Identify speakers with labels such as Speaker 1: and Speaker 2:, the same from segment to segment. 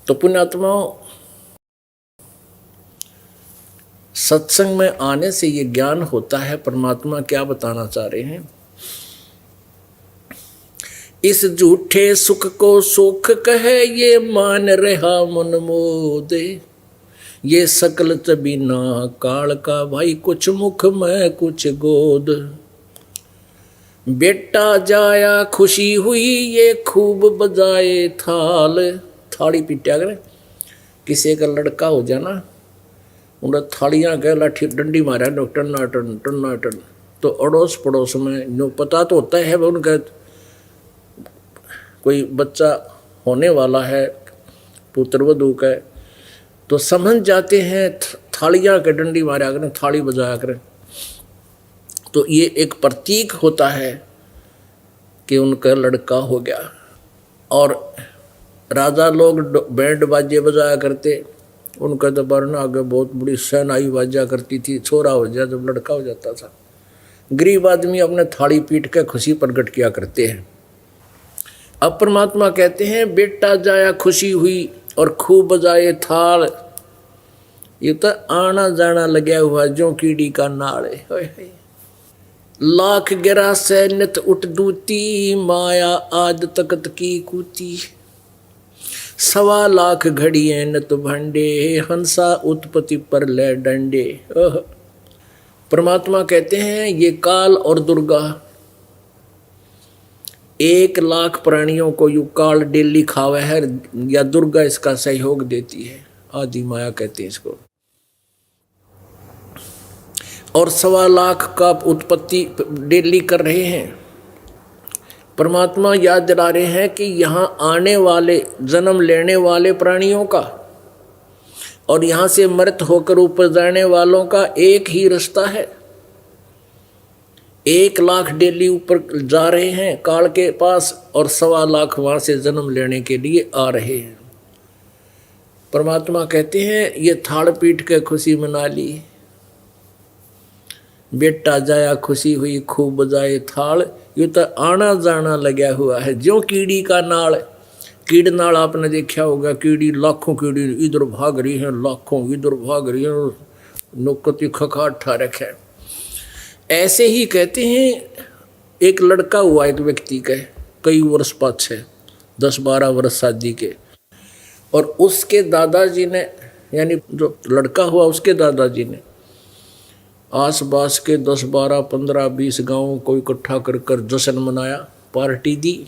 Speaker 1: तो पुण्यात्माओं, सत्संग में आने से ये ज्ञान होता है। परमात्मा क्या बताना चाह रहे हैं? इस झूठे सुख को सुख कहे, ये मान रहा मन मोदे। ये सकल चबीना काल का, भाई कुछ मुख में कुछ गोद। बेटा जाया खुशी हुई, ये खूब बजाए थाल। थाली पीटा करें, किसी का लड़का हो जाना, उन्हें थालियां कह लाठी डंडी मारा टन्ना टन टन्ना टन। तो अड़ोस पड़ोस में नो पता तो होता है उनका कोई बच्चा होने वाला है, पुत्र वधू का, तो समझ जाते हैं थालियां के डंडी मारा करें, थाली बजाया करें। तो ये एक प्रतीक होता है कि उनका लड़का हो गया। और राजा लोग बैंड बाजे बजाया करते, उनका तो वरना आगे बहुत बड़ी सेनाई बाजा करती थी, छोरा हो जाए जब लड़का हो जाता था। गरीब आदमी अपने थाली पीट के खुशी प्रकट किया करते हैं। अब परमात्मा कहते हैं बेटा जाया खुशी हुई और खूब बजाए थाल। ये तो आना जाना लगा हुआ जो कीड़ी का नाल है। लाख गिरा से नित उठ दूती, माया आद तकत की कूती। 1.25 लाख घड़िए नत भंडे, हंसा उत्पत्ति पर ले डंडे। परमात्मा कहते हैं ये काल और दुर्गा 1 लाख प्राणियों को यू काल डेली खावे है, या दुर्गा इसका सहयोग देती है। आदि माया कहते हैं इसको। और 1.25 लाख का उत्पत्ति डेली कर रहे हैं। परमात्मा याद दिला रहे हैं कि यहाँ आने वाले जन्म लेने वाले प्राणियों का और यहाँ से मृत होकर ऊपर जाने वालों का एक ही रास्ता है। 1 लाख डेली ऊपर जा रहे हैं काल के पास, और 1.25 लाख वहाँ से जन्म लेने के लिए आ रहे हैं। परमात्मा कहते हैं ये थाड़ पीट के खुशी मना ली। बेटा जाया खुशी हुई खूब बजाए थाल। ये तो आना जाना लगा हुआ है जो कीड़ी का नाल। कीड़ नाल आपने देखा होगा, कीड़ी लाखों कीड़ी इधर भाग रही है, लाखों इधर भाग रही है, नौकती खखाट ठा रखे। ऐसे ही कहते हैं एक लड़का हुआ एक व्यक्ति का कई वर्ष पाछे 10-12 वर्ष शादी के, और उसके दादाजी ने, यानी जो लड़का हुआ उसके दादाजी ने आस पास के 10, 12, 15, 20 गाँवों को इकट्ठा कर जश्न मनाया, पार्टी दी।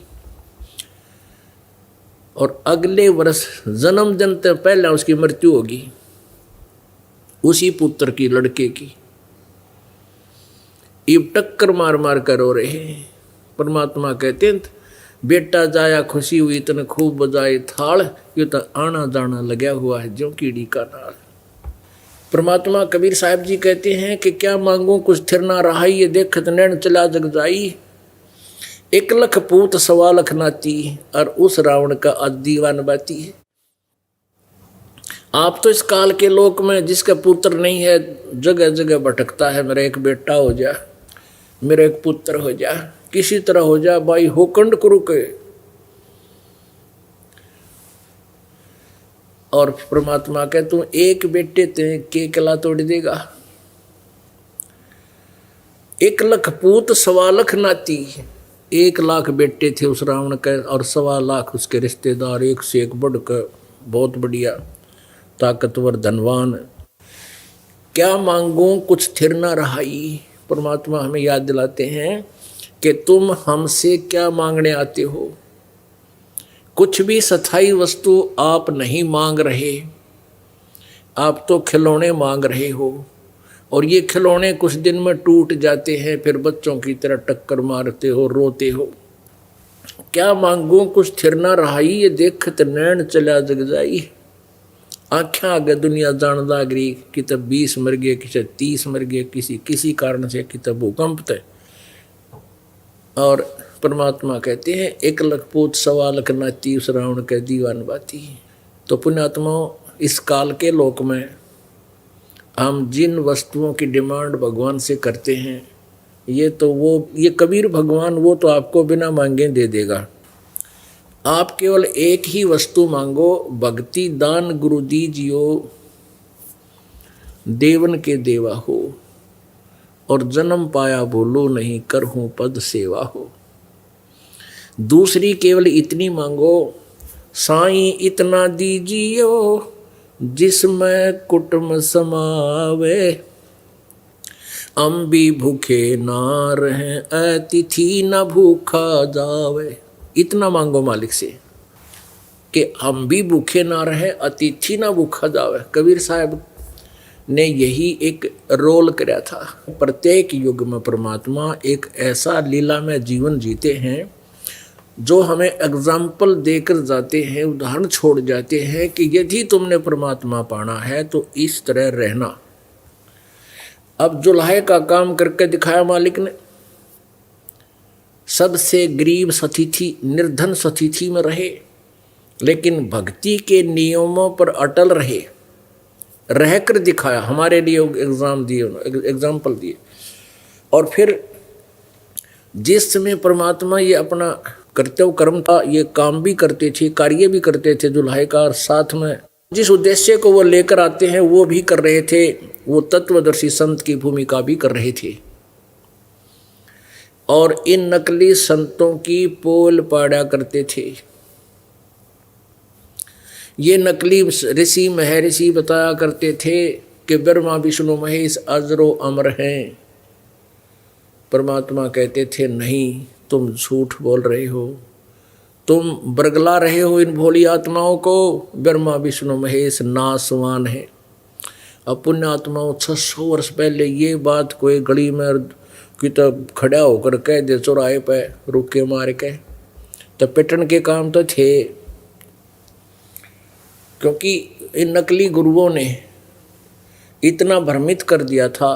Speaker 1: और अगले वर्ष जन्मदिन से पहले उसकी मृत्यु होगी, उसी पुत्र की, लड़के की। ये टक्कर मार मार कर रो रहे हैं। परमात्मा कहते हैं बेटा जाया खुशी हुई तने खूब बजाए थाल। ये तो आना जाना लगा हुआ है जो कीड़ी का नाल। परमात्मा कबीर साहब जी कहते हैं कि क्या मांगू कुछ थिर ना रहा, ये देखत नैन चला जग जाई। 1 लाख पूत 1.25 लाख नाती, और उस रावण का आज दीवान बाती है। आप तो इस काल के लोक में जिसका पुत्र नहीं है जगह जगह भटकता है, मेरा एक बेटा हो जा, मेरा एक पुत्र हो जा, किसी तरह हो जा भाई, होकंड करो के। और परमात्मा कहे तू एक बेटे ते के कला तोड़ देगा। 1 लाख पूत 1.25 लाख नाती। 1 लाख बेटे थे उस रावण के, और 1.25 लाख उसके रिश्तेदार, एक से एक बढ़कर बहुत बढ़िया ताकतवर धनवान। क्या मांगू कुछ थिर ना रहाई। परमात्मा हमें याद दिलाते हैं कि तुम हमसे क्या मांगने आते हो। कुछ भी स्थायी वस्तु आप नहीं मांग रहे, आप तो खिलौने मांग रहे हो, और ये खिलौने कुछ दिन में टूट जाते हैं, फिर बच्चों की तरह टक्कर मारते हो, रोते हो। क्या मांगू कुछ थिर ना रहाई, ये देखत नैन चला जग जाई। आँखें आगे दुनिया जान लागी कि तब 20 मर गए, किसी 30 मर गए, किसी कारण से कि तब भूकंप थे। और परमात्मा कहते हैं 1 लाख पूत 1.25 लाख नाती, उस रावण के दीवान बाती। तो पुण्यात्माओं, इस काल के लोक में हम जिन वस्तुओं की डिमांड भगवान से करते हैं, ये कबीर भगवान वो तो आपको बिना मांगे दे देगा। आप केवल एक ही वस्तु मांगो, भक्ति दान गुरु दीजियो, देवन के देवा हो, और जन्म पाया बोलो नहीं, करहूं पद सेवा हो। दूसरी केवल इतनी मांगो, साईं इतना दीजियो, जिसमें कुटुंब समावे, हम भी भूखे ना रहें, अतिथि न भूखा जावे। इतना मांगो मालिक से कि हम भी भूखे ना रहे, अतिथि ना भूखा जावे। कबीर साहब ने यही एक रोल कराया था। प्रत्येक युग में परमात्मा एक ऐसा लीला में जीवन जीते हैं जो हमें एग्जाम्पल देकर जाते हैं, उदाहरण छोड़ जाते हैं कि यदि तुमने परमात्मा पाना है तो इस तरह रहना। अब जुल्हे का काम करके दिखाया मालिक ने। सबसे गरीब सतिथि, निर्धन सतिथि में रहे, लेकिन भक्ति के नियमों पर अटल रहे, रहकर दिखाया, हमारे लिए एग्जाम्पल दिए। और फिर जिस समय परमात्मा ये अपना कर्तव्य कर्म था, ये काम भी करते थे, कार्य भी करते थे जुल्हे का, और साथ में जिस उद्देश्य को वो लेकर आते हैं वो भी कर रहे थे। वो तत्वदर्शी संत की भूमिका भी कर रहे थे, और इन नकली संतों की पोल पाड़ा करते थे। ये नकली ऋषि महर्षि बताया करते थे कि ब्रह्मा विष्णु महेश अजरो अमर हैं। परमात्मा कहते थे नहीं, तुम झूठ बोल रहे हो, तुम बरगला रहे हो इन भोली आत्माओं को। ब्रह्मा विष्णु महेश नासवान है। अब पुण्य आत्माओं 600 वर्ष पहले ये बात कोई गली में कि तो खड़ा होकर कह दे चौराहे पे रुक के मार के, तो पिटन के काम तो थे। क्योंकि इन नकली गुरुओं ने इतना भ्रमित कर दिया था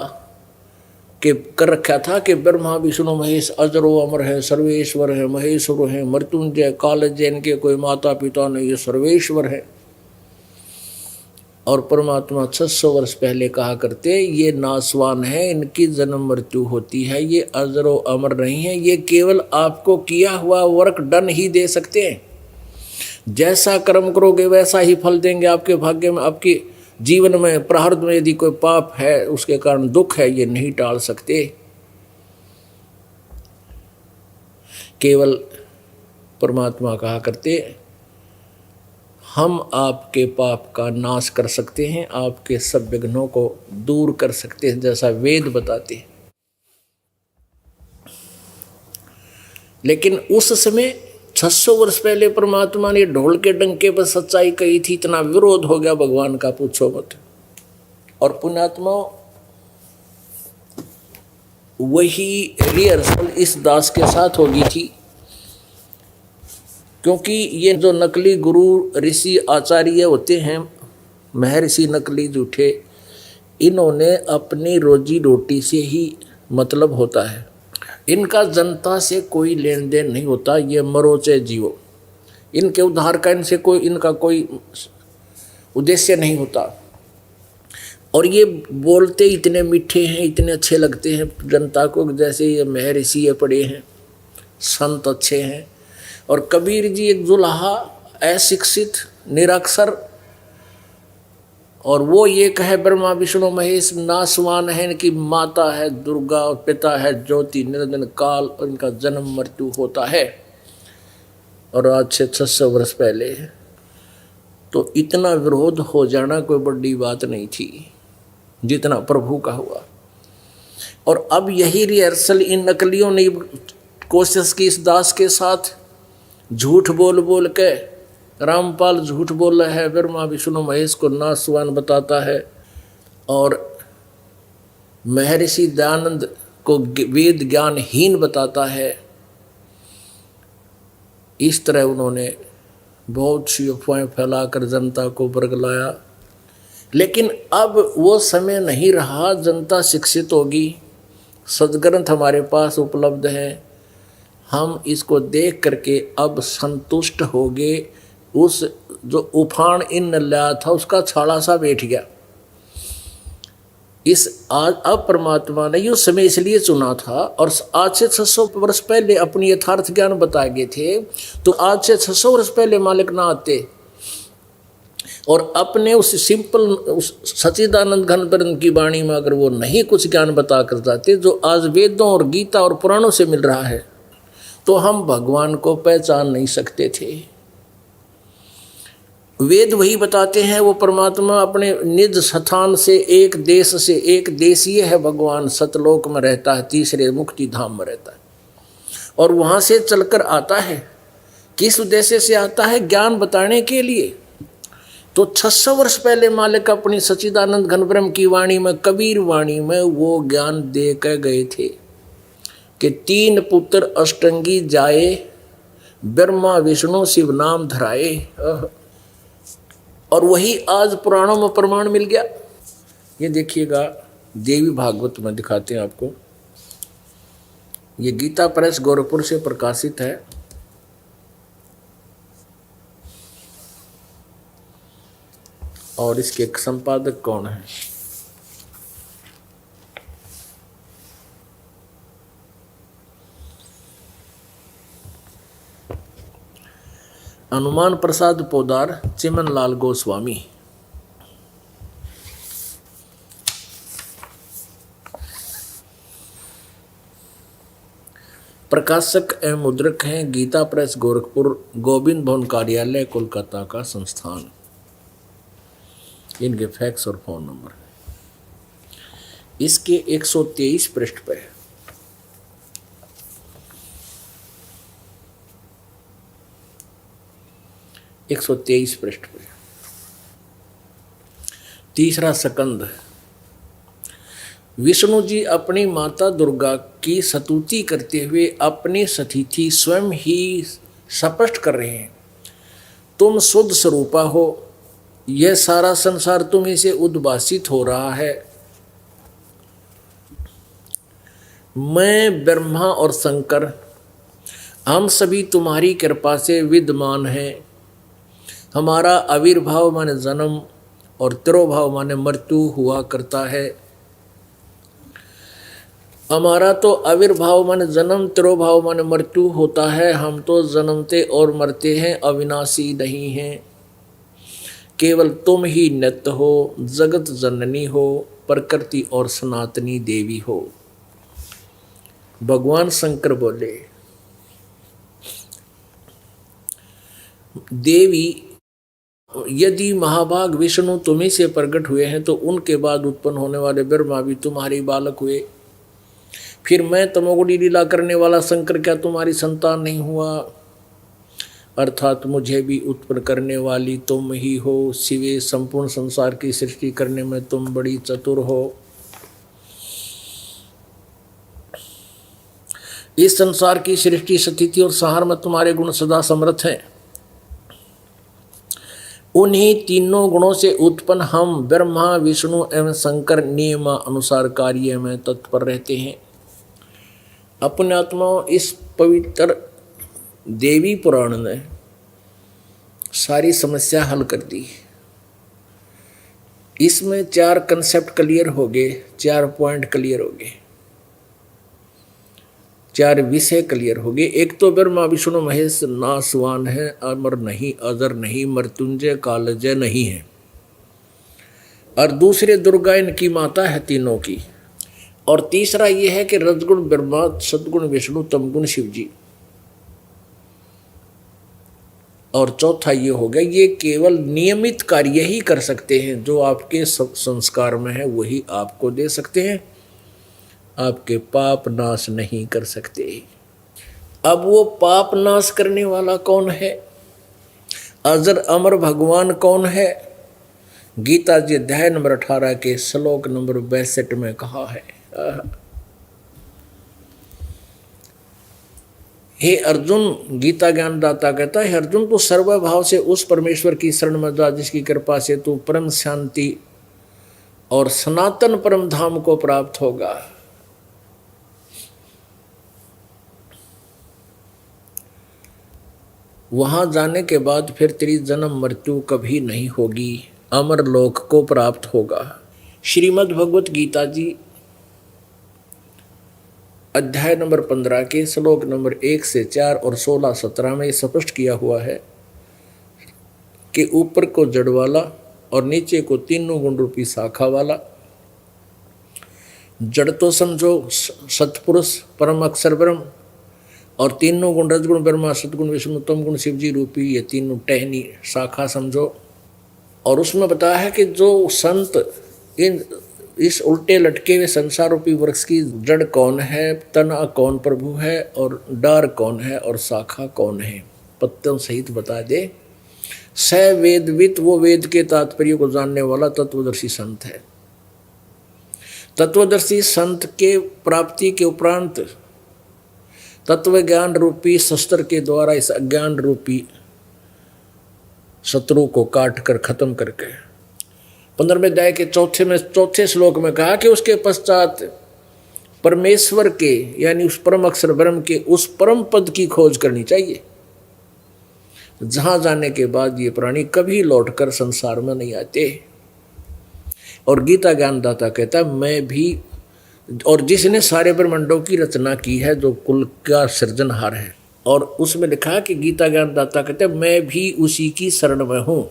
Speaker 1: कि कर रखा था कि ब्रह्मा विष्णु महेश अजरो अमर है, सर्वेश्वर है, महेश्वर है, मृत्युंजय कालजय, इनके कोई माता पिता नहीं, ये सर्वेश्वर है। और परमात्मा 600 वर्ष पहले कहा करते ये नासवान है, इनकी जन्म मृत्यु होती है, ये अजरो अमर नहीं है, ये केवल आपको किया हुआ वर्क डन ही दे सकते हैं। जैसा कर्म करोगे वैसा ही फल देंगे आपके भाग्य में। आपके जीवन में प्रारब्ध में यदि कोई पाप है, उसके कारण दुख है, ये नहीं टाल सकते। केवल परमात्मा कहा करते हम आपके पाप का नाश कर सकते हैं, आपके सब विघ्नों को दूर कर सकते हैं, जैसा वेद बताते हैं। लेकिन उस समय 600 वर्ष पहले परमात्मा ने ढोल के डंके पर सच्चाई कही थी, इतना विरोध हो गया भगवान का पूछो मत। और पुण्यात्मा वही रिहर्सल इस दास के साथ होगी थी, क्योंकि ये जो नकली गुरु ऋषि आचार्य होते हैं, महर्षि नकली झूठे, इन्होंने अपनी रोजी रोटी से ही मतलब होता है। इनका जनता से कोई लेन देन नहीं होता, ये मरो चाहे जियो, इनके उद्धार का इनका कोई उद्देश्य नहीं होता। और ये बोलते इतने मीठे हैं, इतने अच्छे लगते हैं जनता को, जैसे ये महर्षि ये पढ़े हैं, संत अच्छे हैं। और कबीर जी एक जुल्हा अशिक्षित निरक्षर, और वो ये कहे ब्रह्मा विष्णु महेश नासवान है, इनकी माता है दुर्गा और पिता है ज्योति, निरंजन काल, और इनका जन्म मृत्यु होता है। और आज से 600 वर्ष पहले, तो इतना विरोध हो जाना कोई बड़ी बात नहीं थी जितना प्रभु का हुआ। और अब यही रिहर्सल इन नकलियों ने कोशिश की इस दास के साथ, झूठ बोल बोल के। रामपाल झूठ बोल रहा है, ब्रह्मा विष्णु महेश को नासवान बताता है, और महर्षि दयानंद को वेद ज्ञानहीन बताता है। इस तरह उन्होंने बहुत सी अफवाहें फैलाकर जनता को बरगलाया। लेकिन अब वो समय नहीं रहा, जनता शिक्षित होगी, सद्ग्रंथ हमारे पास उपलब्ध है, हम इसको देख करके अब संतुष्ट हो गए। उस जो उफान इन लाया था उसका छाड़ा सा बैठ गया। इस आज अब परमात्मा ने यो समय इसलिए चुना था, और आज से 600 वर्ष पहले अपनी यथार्थ ज्ञान बताए गए थे, तो आज से 600 वर्ष पहले मालिक ना आते और अपने उस सिंपल उस सच्चिदानंद घन ब्रह्म की वाणी में अगर वो नहीं कुछ ज्ञान बता कर जाते जो आज वेदों और गीता और पुराणों से मिल रहा है, तो हम भगवान को पहचान नहीं सकते थे। वेद वही बताते हैं, वो परमात्मा अपने निज स्थान से एक देश से, एक देशीय है भगवान, सतलोक में रहता है, तीसरे मुक्ति धाम में रहता है, और वहाँ से चलकर आता है। किस उद्देश्य से आता है? ज्ञान बताने के लिए। तो 600 वर्ष पहले मालिक अपनी सच्चिदानंद घन ब्रह्म की वाणी में, कबीर वाणी में वो ज्ञान दे कर गए थे कि 3 पुत्र अष्टंगी जाए, ब्रह्मा विष्णु शिव नाम धराए। और वही आज पुराणों में प्रमाण मिल गया। ये देखिएगा, देवी भागवत में दिखाते हैं आपको। ये गीता प्रेस गोरखपुर से प्रकाशित है। और इसके संपादक कौन है? हनुमान प्रसाद पोदार, चिमन लाल गोस्वामी। प्रकाशक एवं मुद्रक हैं गीता प्रेस गोरखपुर, गोविंद भवन कार्यालय कोलकाता का संस्थान। इनके फैक्स और फोन नंबर इसके 123 पृष्ठ पर है। एक 123 पृष्ठ पर तीसरा स्कंद। विष्णु जी अपनी माता दुर्गा की स्तुति करते हुए अपनी स्थिति स्वयं ही स्पष्ट कर रहे हैं। तुम शुद्ध स्वरूपा हो, यह सारा संसार तुम्हीं से उद्भासित हो रहा है। मैं ब्रह्मा और शंकर हम सभी तुम्हारी कृपा से विद्यमान हैं। हमारा आविर्भाव माने जन्म और तिरोभाव माने मृत्यु हुआ करता है। हमारा तो आविर्भाव माने जन्म, तिरोभाव माने मृत्यु होता है। हम तो जन्मते और मरते हैं, अविनाशी नहीं हैं। केवल तुम ही नित्य हो, जगत जननी हो, प्रकृति और सनातनी देवी हो। भगवान शंकर बोले, देवी यदि महाभाग विष्णु तुम्ही से प्रकट हुए हैं तो उनके बाद उत्पन्न होने वाले ब्रह्मा भी तुम्हारे बालक हुए। फिर मैं तमोगुणी लीला करने वाला शंकर क्या तुम्हारी संतान नहीं हुआ? अर्थात मुझे भी उत्पन्न करने वाली तुम ही हो। शिवे संपूर्ण संसार की सृष्टि करने में तुम बड़ी चतुर हो। इस संसार की सृष्टि, स्थिति और संहार में तुम्हारे गुण सदा समर्थ हैं। उन्हीं तीनों गुणों से उत्पन्न हम ब्रह्मा विष्णु एवं शंकर नियम अनुसार कार्य में तत्पर रहते हैं। अपने आत्माओं, इस पवित्र देवी पुराण ने सारी समस्या हल कर दी। इसमें 4 कंसेप्ट क्लियर हो गए, 4 पॉइंट क्लियर हो गए, 4 विषय क्लियर हो गए। एक तो ब्रह्मा विष्णु महेश नासवान है, अमर नहीं, अजर नहीं, मृत्युंजय कालजय नहीं है। और दूसरे दुर्गा इनकी माता है तीनों की। और तीसरा ये है कि रजगुण ब्रह्मा, सदगुण विष्णु, तमगुण शिव जी। और चौथा ये हो गया, ये केवल नियमित कार्य ही कर सकते हैं। जो आपके संस्कार में है वही आपको दे सकते हैं, आपके पाप नाश नहीं कर सकते। अब वो पाप नाश करने वाला कौन है? अजर अमर भगवान कौन है? गीता जी अध्याय नंबर 18 के श्लोक नंबर 62 में कहा है, हे अर्जुन, गीता ज्ञानदाता कहता है, अर्जुन तू सर्वभाव से उस परमेश्वर की शरण में जा जिसकी कृपा से तू परम शांति और सनातन परम धाम को प्राप्त होगा। वहां जाने के बाद फिर तेरी जन्म मृत्यु कभी नहीं होगी, अमर लोक को प्राप्त होगा। श्रीमद् भगवत गीता जी अध्याय नंबर 15 के श्लोक नंबर 1 से 4 और 16-17 में स्पष्ट किया हुआ है कि ऊपर को जड़ वाला और नीचे को तीनों गुण रूपी शाखा वाला। जड़ तो समझो सतपुरुष परम अक्षर ब्रह्म, और तीनों गुण रजगुण ब्रह्मा सतगुण विष्णु तम गुण शिव जी रूपी ये तीनों टहनी शाखा समझो। और उसमें बताया है कि जो संत इन इस उल्टे लटके हुए संसार रूपी वृक्ष की जड़ कौन है, तना कौन प्रभु है, और डार कौन है, और शाखा कौन है, पत्तों सहित बता दे। स वेदवित वो वेद के तात्पर्य को जानने वाला तत्वदर्शी संत है। तत्वदर्शी संत के प्राप्ति के उपरांत तत्व ज्ञान रूपी शस्त्र के द्वारा इस अज्ञान रूपी शत्रु को काट कर खत्म करके 15वें अध्याय के चौथे श्लोक में कहा कि उसके पश्चात परमेश्वर के यानी उस परम अक्षर ब्रह्म के उस परम पद की खोज करनी चाहिए, जहां जाने के बाद ये प्राणी कभी लौटकर संसार में नहीं आते। और गीता ज्ञानदाता कहता है मैं भी, और जिसने सारे ब्रह्मांडों की रचना की है, जो कुल का सृजनहार है, और उसमें लिखा कि गीता ज्ञानदाता कहते हैं मैं भी उसी की शरण में हूं।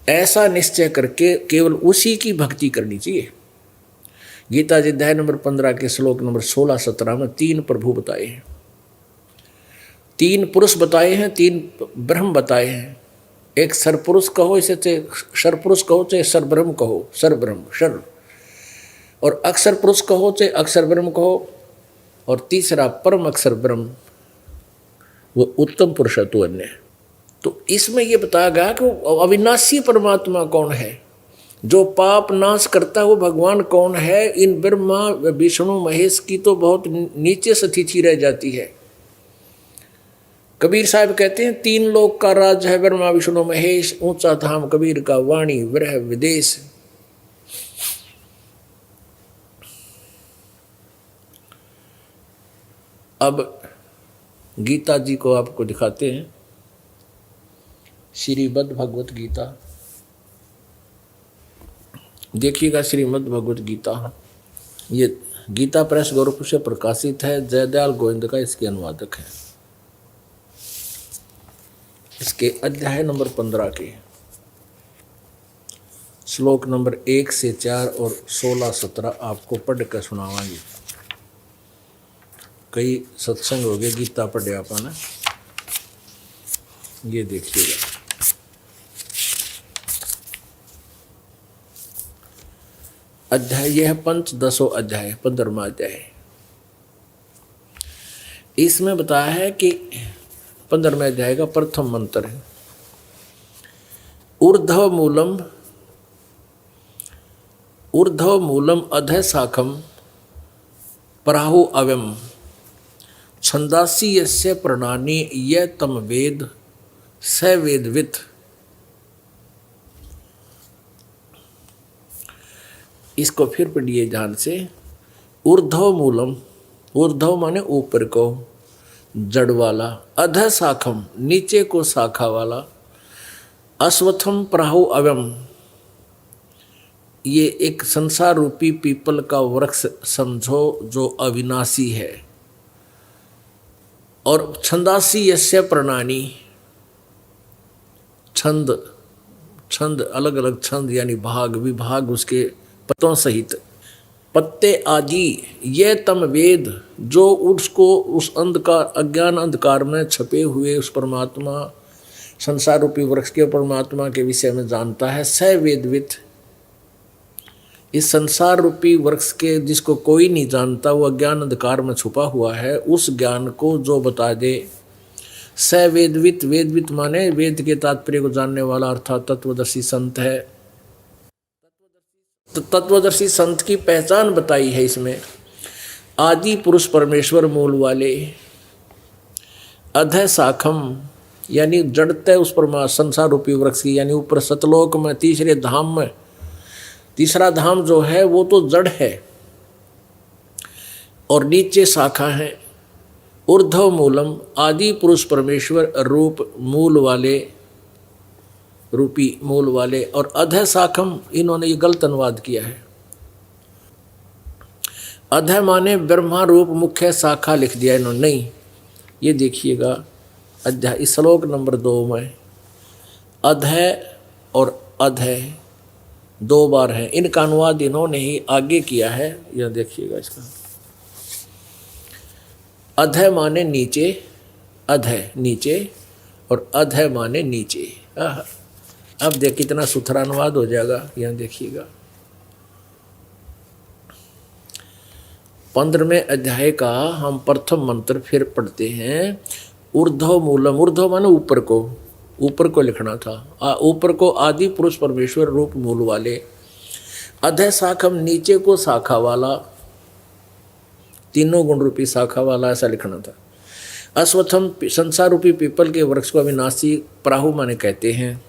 Speaker 1: ऐसा निश्चय करके केवल उसी की भक्ति करनी चाहिए। गीता जी अध्याय नंबर 15 के श्लोक नंबर 16-17 में 3 प्रभु बताए हैं, 3 पुरुष बताए हैं, 3 ब्रह्म बताए हैं। एक सरपुरुष कहो, इसे सरपुरुष कहो चाहे सरब्रह्म कहो, सरब्रह्म सर, और अक्षर पुरुष कहो चाहे अक्षर ब्रह्म कहो, और तीसरा परम अक्षर ब्रह्म वो उत्तम पुरुषत्व अन्य। तो इसमें ये बताया गया कि अविनाशी परमात्मा कौन है, जो पाप नाश करता है वो भगवान कौन है। इन ब्रह्मा विष्णु महेश की तो बहुत नीचे स्थिति रह जाती है। कबीर साहब कहते हैं 3 लोक का राज है ब्रह्मा विष्णु महेश, ऊंचा धाम कबीर का वाणी विरह विदेश। अब गीता जी को आपको दिखाते हैं, श्रीमद् भगवत गीता। देखिएगा श्रीमद् भगवत गीता, ये गीता प्रेस गोरखपुर से प्रकाशित है, जयदयाल गोविंद का इसके अनुवादक है। इसके अध्याय नंबर 15 के श्लोक नंबर 1 से 4 और 16-17 आपको पढ़ कर सुनावांगे। कई सत्संग हो गए गीता पढ़े अपन, ये देखिएगा। अध्याय यह है पंचदशो अध्याय, 15वां अध्याय। इसमें बताया है कि 15वें अध्याय का प्रथम मंत्र है ऊर्ध्व मूलम अधः शाखम पराहु अव्यम छंदासी यस्य प्रणानि य तम वेद स वेदवित्। इसको फिर पढ़िए ध्यान से। ऊर्ध्व मूलम, ऊर्ध्व माने ऊपर को, जड़ वाला, अधः शाखम नीचे को शाखा वाला, अश्वत्थम प्राहु अव्यम ये एक संसार रूपी पीपल का वृक्ष समझो जो अविनाशी है, और छंदासी यस्य प्रणानि, छंद अलग अलग छंद यानी भाग विभाग उसके पत्तों सहित, पत्ते आदि ये तम वेद जो उसको उस अंधकार अज्ञान अंधकार में छपे हुए उस परमात्मा संसार रूपी वृक्ष के परमात्मा के विषय में जानता है। स वेदवित्, इस संसार रूपी वृक्ष के जिसको कोई नहीं जानता, वो अज्ञान अंधकार में छुपा हुआ है, उस ज्ञान को जो बता दे। स वेदवित्, वेदवित् माने वेद के तात्पर्य को जानने वाला अर्थात तत्वदर्शी संत है। तो तत्वदर्शी संत की पहचान बताई है इसमें। आदि पुरुष परमेश्वर मूल वाले, अधः शाखम यानी जड़ते उस पर संसार रूपी वृक्ष की, यानी ऊपर सतलोक में तीसरे धाम में, तीसरा धाम जो है वो तो जड़ है, और नीचे शाखा है। ऊर्ध्व मूलम आदि पुरुष परमेश्वर रूप मूल वाले, रूपी मूल वाले, और अधः शाखम इन्होंने ये गलत अनुवाद किया है। अधः माने ब्रह्मा रूप मुख्य शाखा लिख दिया इन्होंने, नहीं, ये देखिएगा अध्याय इस श्लोक नंबर 2 में अधः और अधः 2 बार है, इनका अनुवाद इन्होंने ही आगे किया है। यह देखिएगा इसका, अधः माने नीचे, अधः नीचे, और अधः माने नीचे। अब देख कितना सुथरा अनुवाद हो जाएगा। यहाँ देखिएगा 15वें अध्याय का हम प्रथम मंत्र फिर पढ़ते हैं। ऊर्ध्व मूलम, ऊर्ध्व माने ऊपर को, ऊपर को लिखना था, ऊपर को आदि पुरुष परमेश्वर रूप मूल वाले। अधः शाखम नीचे को शाखा वाला, तीनों गुण रूपी शाखा वाला, ऐसा लिखना था। अश्वत्थम संसार रूपी पीपल के वृक्ष को अविनाशी प्राहु माने कहते हैं।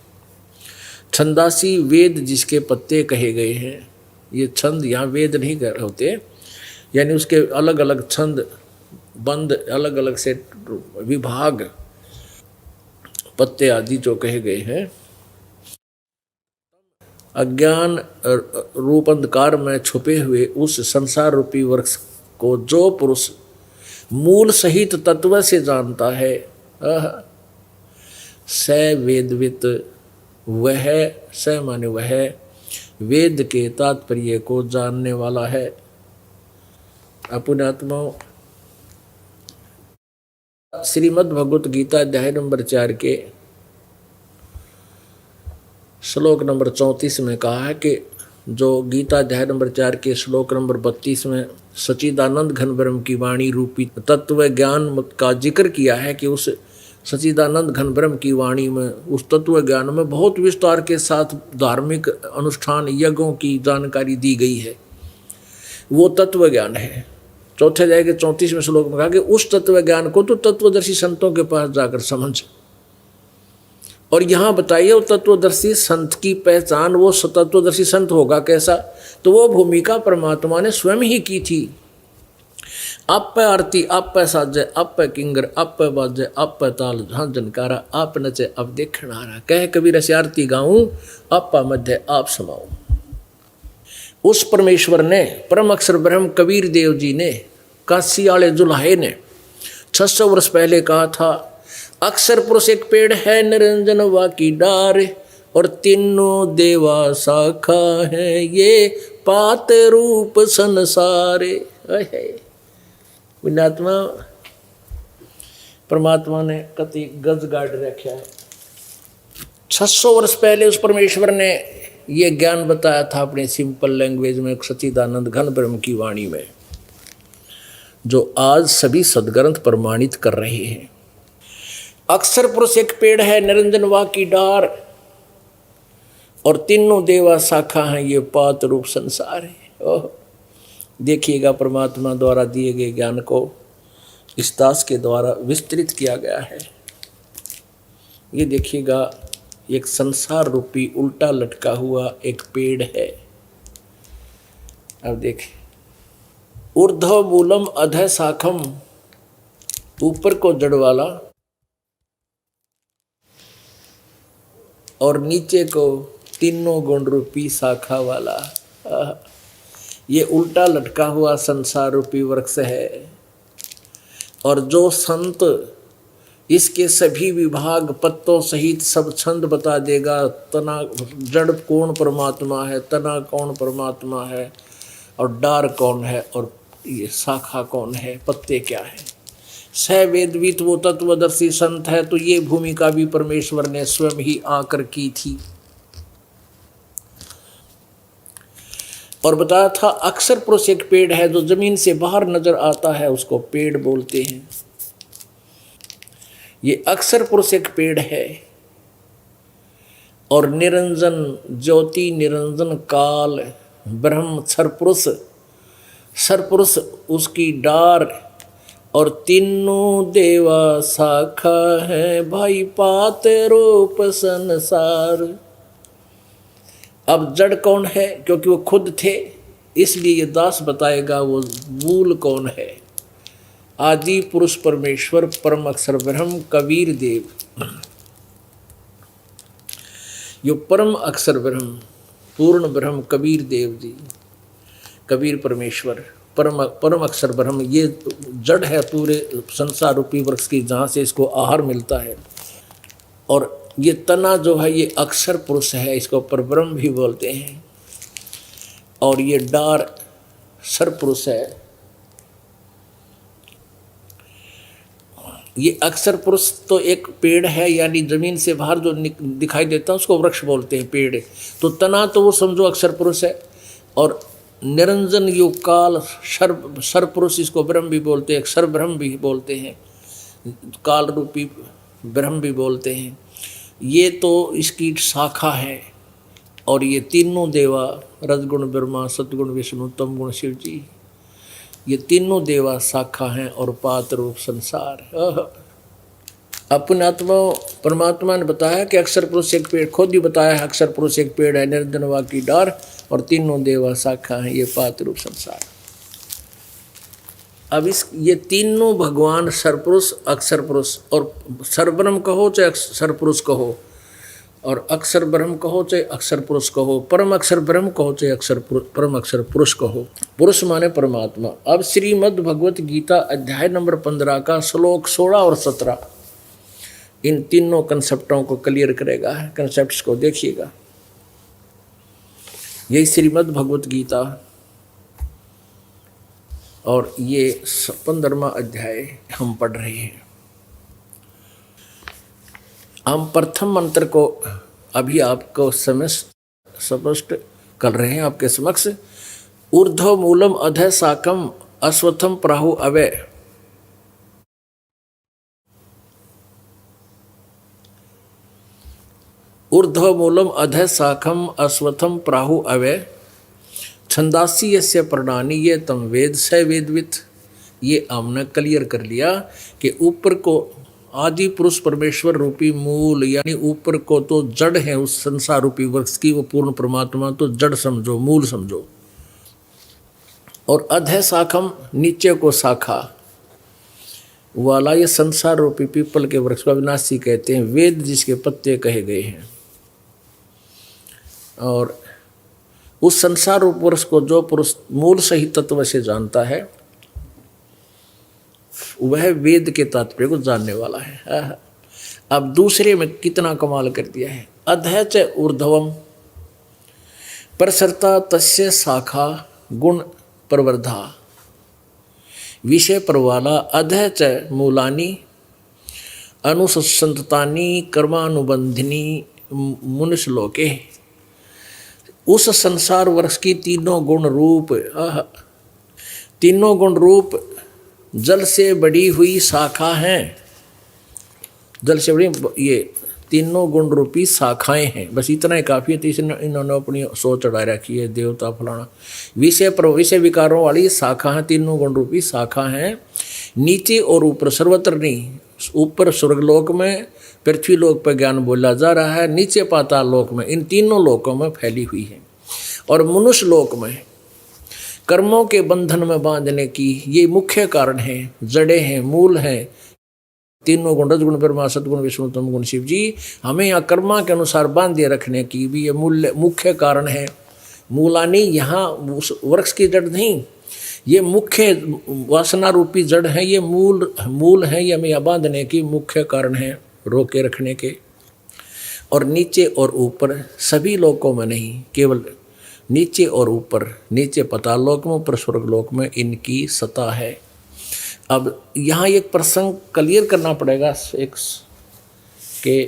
Speaker 1: छंदासी वेद जिसके पत्ते कहे गए हैं, ये छंद यहाँ वेद नहीं होते, यानी उसके अलग अलग छंद बंद, अलग अलग से विभाग, पत्ते आदि जो कहे गए हैं। अज्ञान रूप अंधकार में छुपे हुए उस संसार रूपी वृक्ष को जो पुरुष मूल सहित तत्व से जानता है, स वेदवित, वह, स माने वह वेद के तात्पर्य को जानने वाला है। पुण्यात्मा, श्रीमद् भगवत गीता अध्याय नंबर 4 के श्लोक नंबर 34 में कहा है कि जो गीता अध्याय नंबर 4 के श्लोक नंबर 32 में सच्चिदानंद घन ब्रह्म की वाणी रूपी तत्व ज्ञान का जिक्र किया है कि उस सच्चिदानंद घन ब्रह्म की वाणी में, उस तत्व ज्ञान में बहुत विस्तार के साथ धार्मिक अनुष्ठान यज्ञों की जानकारी दी गई है। वो तत्व ज्ञान है। चौथे अध्याय के 34वें श्लोक में कहा कि उस तत्व ज्ञान को तो तत्वदर्शी संतों के पास जाकर समझ। और यहाँ बताइए वो तत्वदर्शी संत की पहचान, वो तत्वदर्शी संत होगा कैसा? तो वो भूमिका परमात्मा ने स्वयं ही की थी। आप पे आरती, आप पे साजे, आप पे किंगर, आप पे बाजे, आप पे ताल, हाँ जनकारा, आप नचे अब देखण हारा, कह कबीर से आरती गाऊं, आपा मध्य आप समाऊं। उस परमेश्वर ने, परम अक्षर ब्रह्म कबीर देव जी ने, काशी वाले जुल्हे ने 600 वर्ष पहले कहा था, अक्षर पुरुष एक पेड़ है, निरंजन वा की डार, और तीनों देवा शाखा है, ये पात रूप संसारे। पुण्यात्मा, परमात्मा ने कति गज गाड़ रखा है। 600 वर्ष पहले उस परमेश्वर ने ये ज्ञान बताया था अपने सिंपल लैंग्वेज में, सच्चिदानंद घन ब्रह्म की वाणी में, जो आज सभी सदग्रंथ प्रमाणित कर रहे हैं। अक्षर पुरुष एक पेड़ है, निरंजन वा की डार, और तीनों देवा शाखा हैं, ये पात रूप संसार है। ओह, देखिएगा परमात्मा द्वारा दिए गए ज्ञान को इस दास के द्वारा विस्तृत किया गया है। ये देखिएगा एक संसार रूपी उल्टा लटका हुआ एक पेड़ है। अब देखिए, ऊर्ध्व मूलम अधः शाखम, ऊपर को जड़ वाला और नीचे को तीनों गुण रूपी शाखा वाला, ये उल्टा लटका हुआ संसार रूपी वृक्ष है। और जो संत इसके सभी विभाग पत्तों सहित सब छंद बता देगा, तना जड़ कौन परमात्मा है, तना कौन परमात्मा है, और डार कौन है, और ये शाखा कौन है, पत्ते क्या है, स वेदवित वो तत्वदर्शी संत है। तो ये भूमिका भी परमेश्वर ने स्वयं ही आकर की थी। और बताया था अक्षर पुरुष एक पेड़ है, जो जमीन से बाहर नजर आता है उसको पेड़ बोलते हैं। ये अक्षर पुरुष एक पेड़ है, और निरंजन ज्योति, निरंजन काल ब्रह्म सरपुरुष, सरपुरुष उसकी डार, और तीनों देवा शाखा है, भाई पात रूप संसार। अब जड़ कौन है? क्योंकि वो खुद थे, इसलिए ये दास बताएगा वो मूल कौन है। आदि पुरुष परमेश्वर परम अक्षर ब्रह्म कबीर देव। यो परम अक्षर ब्रह्म, पूर्ण ब्रह्म कबीर देव जी, कबीर परमेश्वर, परम परम अक्षर ब्रह्म, ये जड़ है पूरे संसार रूपी वृक्ष की, जहाँ से इसको आहार मिलता है। और ये तना जो है ये अक्षर पुरुष है, इसको परब्रह्म भी बोलते हैं। और ये डार सर पुरुष है। ये अक्षर पुरुष तो एक पेड़ है, यानी जमीन से बाहर जो दिखाई देता है उसको वृक्ष बोलते हैं, पेड़। तो तना तो वो समझो अक्षर पुरुष है। और निरंजन युग काल सर पुरुष, इसको ब्रह्म भी बोलते हैं, अक्षर ब्रह्म भी बोलते हैं, काल रूपी ब्रह्म भी बोलते हैं। ये तो इसकी शाखा है। और ये तीनों देवा, रजगुण ब्रह्मा, सतगुण विष्णु, तमगुण शिव जी, ये तीनों देवा शाखा हैं और पात रूप संसार। अपने आत्मा परमात्मा ने बताया कि अक्षर पुरुष एक पेड़, खुद ही बताया है अक्षर पुरुष एक पेड़ है, निर्जनवा की डार, और तीनों देवा शाखा हैं, ये पात रूप संसार। अब ये तीनों भगवान सरपुरुष, अक्षर पुरुष, और सरब्रह्म कहो चाहे सरपुरुष कहो, और अक्षर ब्रह्म कहो चाहे अक्षर पुरुष कहो, परम अक्षर ब्रह्म कहो चाहे परम अक्षर पुरुष कहो, पुरुष माने परमात्मा। अब श्रीमद् भगवत गीता अध्याय नंबर 15 का श्लोक 16 और 17 इन तीनों कंसेप्टों को क्लियर करेगा। कंसेप्ट्स को देखिएगा। यही श्रीमद् भगवत गीता और ये 15वां अध्याय हम पढ़ रहे हैं। हम प्रथम मंत्र को अभी आपको स्पष्ट कर रहे हैं आपके समक्ष। ऊर्ध्व मूलम अधः शाकम अश्वत्थम प्राहु अवय। ऊर्ध्व मूलम अधः शाखम अश्वत्थम प्राहु अवय। छंदासी यस्य पर्णानि ये तम वेद स वेदवित। ये हमने क्लियर कर लिया कि ऊपर को आदि पुरुष परमेश्वर रूपी मूल, यानी ऊपर को तो जड़ है उस संसार रूपी वृक्ष की, वो पूर्ण परमात्मा तो जड़ समझो, मूल समझो। और अधः शाखम नीचे को शाखा वाला, ये संसार रूपी पीपल के वृक्ष को अविनाशी कहते हैं, वेद जिसके पत्ते कहे गए हैं। और उस संसार रूप वृक्ष को जो पुरुष मूल सही तत्व से जानता है वह वेद के तात्पर्य को जानने वाला है। अब दूसरे में कितना कमाल कर दिया है। अधः च ऊर्ध्वम प्रसरता तस्य शाखा गुण प्रवर्धा विषय प्रवाला। अधः च मूलानि अनुसंततानि कर्मानुबंधिनी मुनिश्लोके। उस संसार वृक्ष की तीनों गुण रूप जल से बड़ी हुई शाखा हैं। जल से बड़ी ये तीनों गुण रूपी शाखाएं हैं। बस इतना ही काफ़ी है। तीसरे इन्होंने अपनी सोच चढ़ा रखी है, देवता फलाना। विषय विकारों वाली शाखा है, तीनों गुण रूपी शाखा हैं। नीचे और ऊपर, सर्वत्र नहीं। ऊपर स्वर्गलोक में, पृथ्वी लोक पर ज्ञान बोला जा रहा है, नीचे पाताल लोक में, इन तीनों लोकों में फैली हुई है। और मनुष्य लोक में कर्मों के बंधन में बांधने की ये मुख्य कारण है, जड़ें हैं, मूल हैं। तीनों गुण, रजगुण ब्रह्मा, सतगुण विष्णु, तमगुण शिव जी, हमें यहाँ कर्मा के अनुसार बांधे रखने की भी ये मुख्य कारण है। मूलानी, यहाँ वृक्ष की जड़ नहीं, ये मुख्य वासना रूपी जड़ है, ये मूल है, ये हमें यहाँ बांधने की मुख्य कारण है, रोके रखने के। और नीचे और ऊपर सभी लोकों में नहीं, केवल नीचे और ऊपर, नीचे पाताल लोक में, ऊपर स्वर्ग लोक में इनकी सत्ता है। अब यहाँ एक प्रसंग क्लियर करना पड़ेगा एक के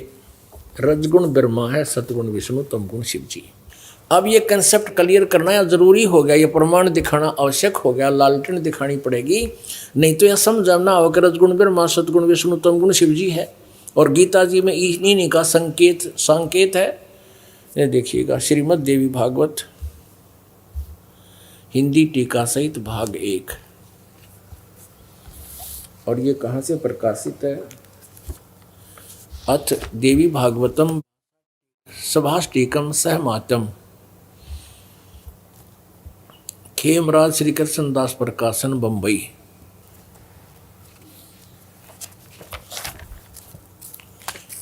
Speaker 1: रजगुण ब्रह्मा है, सतगुण विष्णु, तमगुण शिव जी। अब ये कंसेप्ट क्लियर करना ज़रूरी हो गया, ये प्रमाण दिखाना आवश्यक हो गया, लालटेन दिखानी पड़ेगी, नहीं तो यह समझना होगा कि रजगुण ब्रह्मा, सतगुण विष्णु, तमगुण शिव जी है। और गीता जी में इन्हीं का संकेत है। ये देखिएगा, श्रीमद् देवी भागवत हिंदी टीका सहित भाग 1। और ये कहाँ से प्रकाशित है? अथ देवी भागवतम सभाष्टीकम सहमातम, खेमराज श्री कृष्ण दास प्रकाशन, बंबई।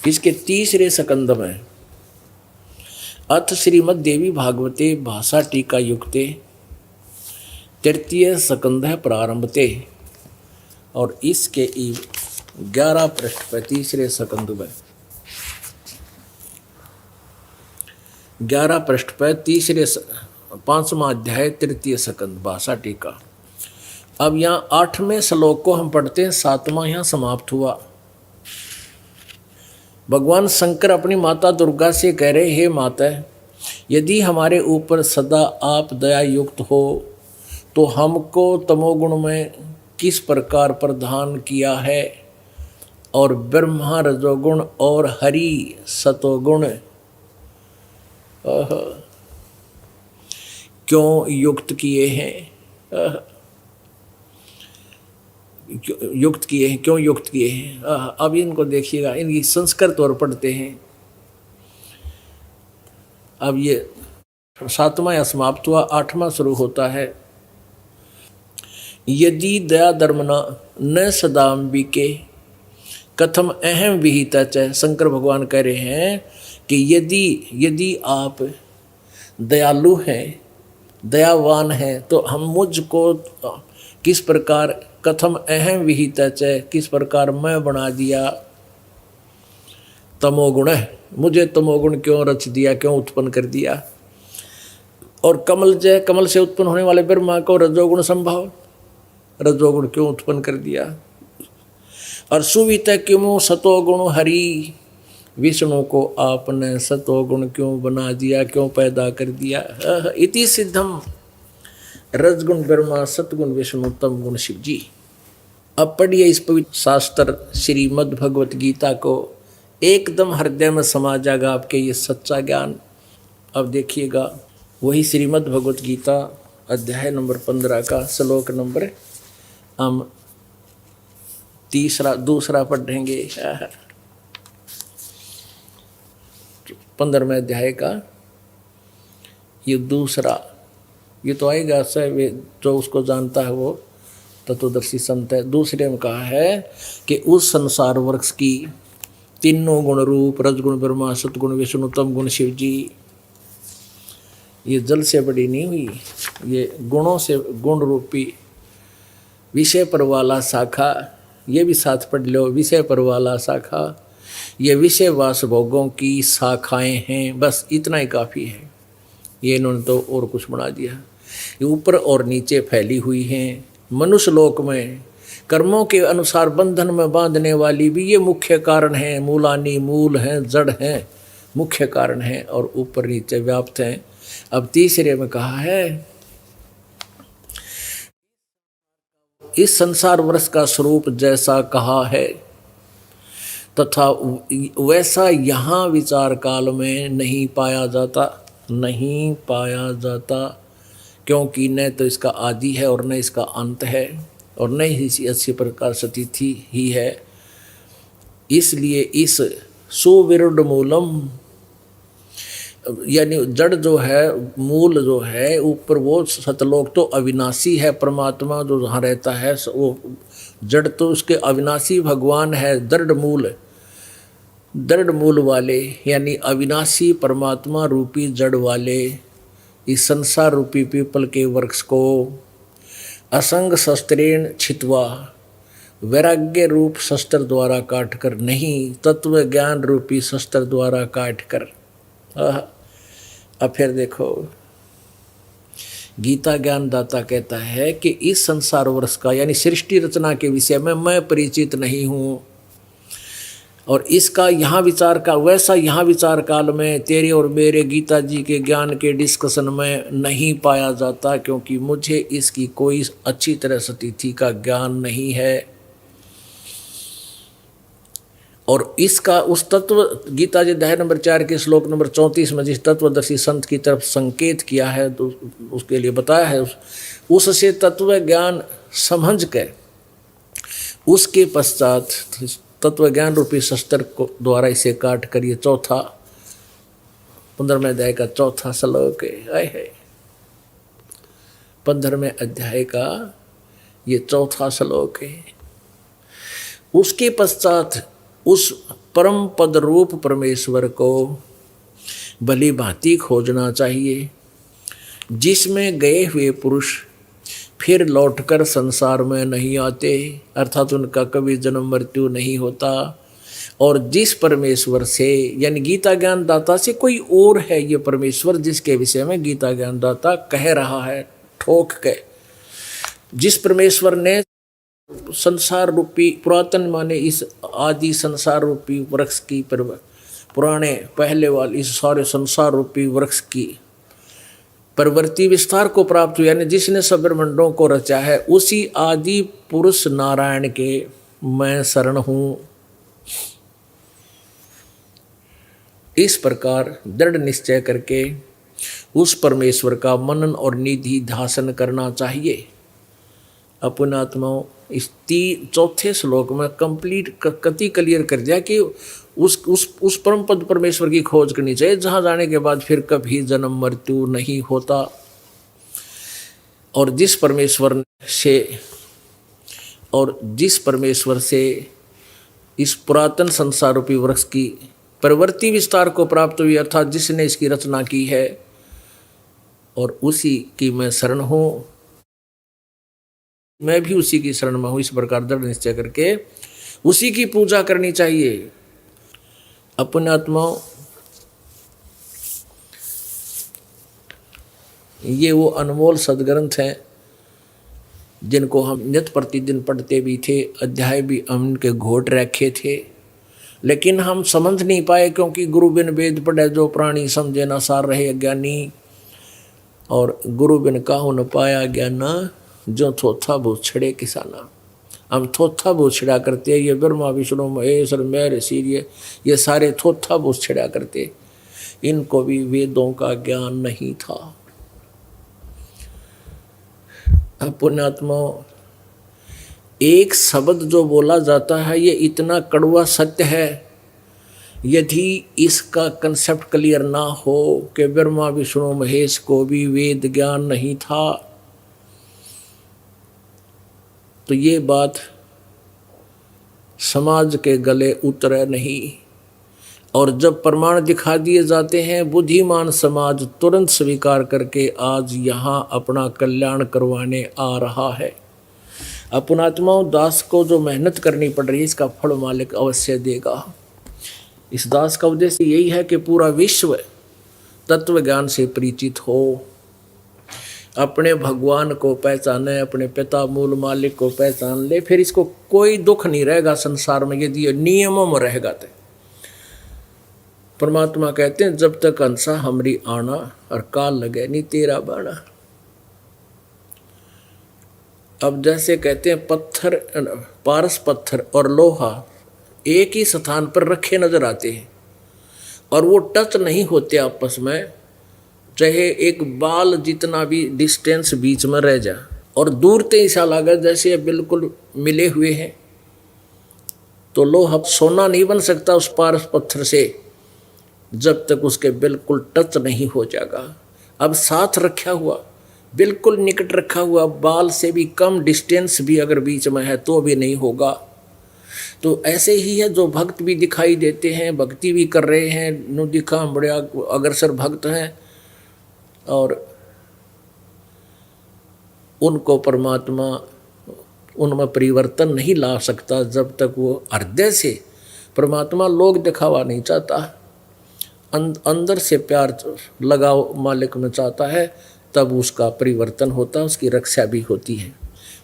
Speaker 1: इसके तीसरे स्कंद में अथ श्रीमद् देवी भागवते भाषा टीका युक्ते तृतीय स्कंध प्रारंभते। और इसके 11 पृष्ठ पर तीसरे स्कंध में 11 पृष्ठ पर तीसरे 5वां अध्याय तृतीय स्कंध भाषा टीका। अब यहाँ 8वें श्लोक को हम पढ़ते हैं, 7वां यहाँ समाप्त हुआ। भगवान शंकर अपनी माता दुर्गा से कह रहे, हे माता, यदि हमारे ऊपर सदा आप दया युक्त हो तो हमको तमोगुण में किस प्रकार प्रदान किया है और ब्रह्मा रजोगुण और हरि सतोगुण क्यों युक्त किए हैं, क्यों युक्त किए हैं। अब इनको देखिएगा, इनकी संस्कृत और पढ़ते हैं। अब ये 7वां समाप्त हुआ, 8वां शुरू होता है। यदि दया धर्मना न सदाम्बिके कथम अहम विहिता च। शंकर भगवान कह रहे हैं कि यदि आप दयालु हैं, दयावान हैं, तो हम मुझको किस प्रकार, कथम अहम विहिता च, किस प्रकार मैं बना दिया, तमोगुण, मुझे तमोगुण क्यों रच दिया, क्यों उत्पन्न कर दिया। और कमल से उत्पन्न होने वाले ब्रह्मा को रजोगुण संभव, रजोगुण क्यों उत्पन्न कर दिया। और सुवित क्यों सतोगुण हरि, विष्णु को आपने सतोगुण क्यों बना दिया, क्यों पैदा कर दिया। इति सिद्धम रजगुण ब्रह्मा सतगुण विष्णु तम गुण शिव जी। अब पढ़िए इस पवित्र शास्त्र श्रीमद् भगवत गीता को, एकदम हृदय में समा जाएगा आपके ये सच्चा ज्ञान। अब देखिएगा वही श्रीमद् भगवत गीता अध्याय नंबर 15 का श्लोक नंबर हम दूसरा पढ़ेंगे। 15वें अध्याय का ये दूसरा, ये तो आएगा वे जो उसको जानता है वो तत्वदर्शी संत है। दूसरे में कहा है कि उस संसार वृक्ष की तीनों गुण रूप रजगुण ब्रह्मा सतगुण विष्णु तम गुण शिव जी, ये जल से बड़ी नहीं हुई, ये गुणों से गुण रूपी विषय पर वाला शाखा, ये भी साथ पढ़ लो, विषय पर वाला शाखा, ये विषय वास भोगों की शाखाएं हैं, बस इतना ही काफ़ी है। ये इन्होंने तो और कुछ बना दिया। ये ऊपर और नीचे फैली हुई हैं। मनुष्य लोक में कर्मों के अनुसार बंधन में बांधने वाली भी ये मुख्य कारण है, मूलानी मूल हैं, जड़ हैं, मुख्य कारण हैं और ऊपर नीचे व्याप्त हैं। अब तीसरे में कहा है, इस संसार वृक्ष का स्वरूप जैसा कहा है तथा वैसा यहाँ विचार काल में नहीं पाया जाता, क्योंकि न तो इसका आदि है और न इसका अंत है और न ही इसी अच्छी प्रकार स्थिति ही है। इसलिए इस सुविरुद्ध मूलम, यानी जड़ जो है, मूल जो है ऊपर, वो सतलोक तो अविनाशी है, परमात्मा जो जहाँ रहता है वो जड़ तो उसके अविनाशी भगवान है। दृढ़ मूल वाले यानी अविनाशी परमात्मा रूपी जड़ वाले इस संसार रूपी पीपल के वृक्ष को असंग शस्त्रेण छित्वा, वैराग्य रूप शस्त्र द्वारा काट कर नहीं, तत्व ज्ञान रूपी शस्त्र द्वारा काट कर। अब फिर देखो, गीता ज्ञान दाता कहता है कि इस संसार वृक्ष का यानी सृष्टि रचना के विषय में मैं परिचित नहीं हूँ और इसका यहाँ विचार का वैसा यहाँ विचार काल में तेरे और मेरे गीता जी के ज्ञान के डिस्कशन में नहीं पाया जाता, क्योंकि मुझे इसकी कोई अच्छी तरह स्थिति का ज्ञान नहीं है। और इसका उस तत्व गीता जी अध्याय नंबर 4 के श्लोक नंबर 34 में जिस तत्वदर्शी संत की तरफ संकेत किया है तो उसके लिए बताया है, उससे तत्व ज्ञान समझ के उसके पश्चात तत्व ज्ञान रूपी शस्त्र को द्वारा इसे काट कर, ये 15वें अध्याय का 4था श्लोक है। 15वें अध्याय का ये 4था श्लोक है। उसके पश्चात उस परम पद रूप परमेश्वर को भली भांति खोजना चाहिए, जिसमें गए हुए पुरुष फिर लौटकर संसार में नहीं आते, अर्थात उनका कभी जन्म मृत्यु नहीं होता। और जिस परमेश्वर से, यानी गीता ज्ञान दाता से कोई और है ये परमेश्वर, जिसके विषय में गीता ज्ञान दाता कह रहा है ठोक के, जिस परमेश्वर ने संसार रूपी पुरातन माने इस आदि संसार रूपी वृक्ष की पुराने पहले वाले इस सारे संसार रूपी वृक्ष की प्रवृत्ति विस्तार को प्राप्त हुआ, यानी जिसने सब ब्रह्मांडों को रचा है, उसी आदि पुरुष नारायण के मैं शरण हूँ। इस प्रकार दृढ़ निश्चय करके उस परमेश्वर का मनन और निधि ध्यान करना चाहिए। अपने आत्माओं इस चौथे श्लोक में कंप्लीट कति क्लियर कर दिया कि उस परम पद परमेश्वर की खोज करनी चाहिए, जहाँ जाने के बाद फिर कभी जन्म मृत्यु नहीं होता। और जिस परमेश्वर से इस पुरातन संसार रूपी वृक्ष की प्रवृत्ति विस्तार को प्राप्त हुई, अर्थात जिसने इसकी रचना की है, और उसी की मैं शरण हूँ, मैं भी उसी की शरण में हूँ। इस प्रकार दृढ़ निश्चय करके उसी की पूजा करनी चाहिए। अपने आत्माओं, ये वो अनमोल सदग्रंथ हैं जिनको हम नित्य प्रतिदिन पढ़ते भी थे, अध्याय भी उनके घोट रखे थे, लेकिन हम समझ नहीं पाए, क्योंकि गुरु बिन वेद पढ़े जो प्राणी, समझे न सार रहे अज्ञानी। और गुरु बिन काहू न पाया ज्ञाना, जो थोथा भूछड़े किसाना। हम थोथा भूछड़ा करते हैं, ये ब्रह्मा विष्णु महेश मैर सीर्य, ये सारे थोथा भूछड़ा करते, इनको भी वेदों का ज्ञान नहीं था। पुण्यात्माओं, एक शब्द जो बोला जाता है ये इतना कड़वा सत्य है, यदि इसका कंसेप्ट क्लियर ना हो कि ब्रह्मा विष्णु महेश को भी वेद ज्ञान नहीं था, तो ये बात समाज के गले उतरे नहीं। और जब प्रमाण दिखा दिए जाते हैं, बुद्धिमान समाज तुरंत स्वीकार करके आज यहाँ अपना कल्याण करवाने आ रहा है। अपनात्माओं, दास को जो मेहनत करनी पड़ रही है, इसका फल मालिक अवश्य देगा। इस दास का उद्देश्य यही है कि पूरा विश्व तत्व ज्ञान से परिचित हो, अपने भगवान को पहचाने, अपने पिता मूल मालिक को पहचान ले, फिर इसको कोई दुख नहीं रहेगा संसार में, यदि ये नियमों में रहेगा तो। परमात्मा कहते हैं, जब तक हंसा हमरी आना, और काल लगे नहीं तेरा बाणा। अब जैसे कहते हैं पत्थर, पारस पत्थर और लोहा एक ही स्थान पर रखे नजर आते हैं, और वो टच नहीं होते आपस में, चाहे एक बाल जितना भी डिस्टेंस बीच में रह जाए, और दूर से ऐसा लगा जैसे ये बिल्कुल मिले हुए हैं। तो लोहा सोना नहीं बन सकता उस पारस पत्थर से, जब तक उसके बिल्कुल टच नहीं हो जाएगा। अब साथ रखा हुआ, बिल्कुल निकट रखा हुआ, बाल से भी कम डिस्टेंस भी अगर बीच में है तो भी नहीं होगा। तो ऐसे ही है, जो भक्त भी दिखाई देते हैं, भक्ति भी कर रहे हैं, नु दिखा बड़े अग्रसर भक्त हैं, और उनको परमात्मा उनमें परिवर्तन नहीं ला सकता जब तक वो हृदय से, परमात्मा लोग दिखावा नहीं चाहता, अंदर से प्यार लगाव मालिक में चाहता है, तब उसका परिवर्तन होता है, उसकी रक्षा भी होती है।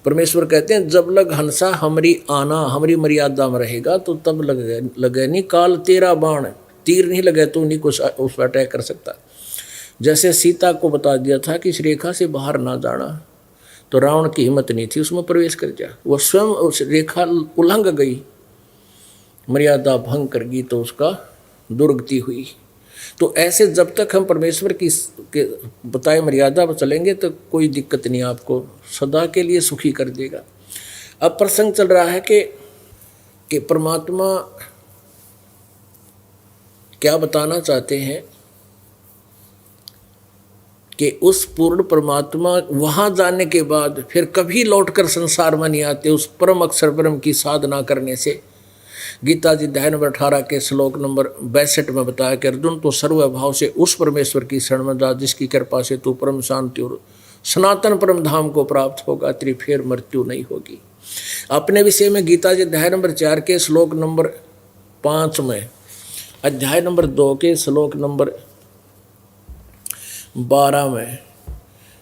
Speaker 1: परमेश्वर कहते हैं, जब लग हंसा हमारी आना, हमारी मर्यादा में रहेगा तो तब लगे नहीं काल तेरा बाण, तीर नहीं लगे तो उन्हीं को उस पर अटैक कर सकता। जैसे सीता को बता दिया था कि इस रेखा से बाहर ना जाना, तो रावण की हिम्मत नहीं थी उसमें प्रवेश कर जा, वो स्वयं उस रेखा उल्लंघ गई, मर्यादा भंग कर गई, तो उसका दुर्गति हुई। तो ऐसे जब तक हम परमेश्वर की बताए मर्यादा पर चलेंगे तो कोई दिक्कत नहीं, आपको सदा के लिए सुखी कर देगा। अब प्रसंग चल रहा है कि परमात्मा क्या बताना चाहते हैं कि उस पूर्ण परमात्मा वहाँ जाने के बाद फिर कभी लौटकर संसार में नहीं आते। उस परम अक्षर ब्रह्म की साधना करने से गीता जी अध्याय नंबर 18 के श्लोक नंबर 62 में बताया कि अर्जुन तो सर्वभाव से उस परमेश्वर की शरण में जा जिसकी कृपा से तू परम शांति और सनातन परम धाम को प्राप्त होगा, तेरी फिर मृत्यु नहीं होगी। अपने विषय में गीता जी अध्याय नंबर 4 के श्लोक नंबर 5 में, अध्याय नंबर 2 के श्लोक नंबर 12 में,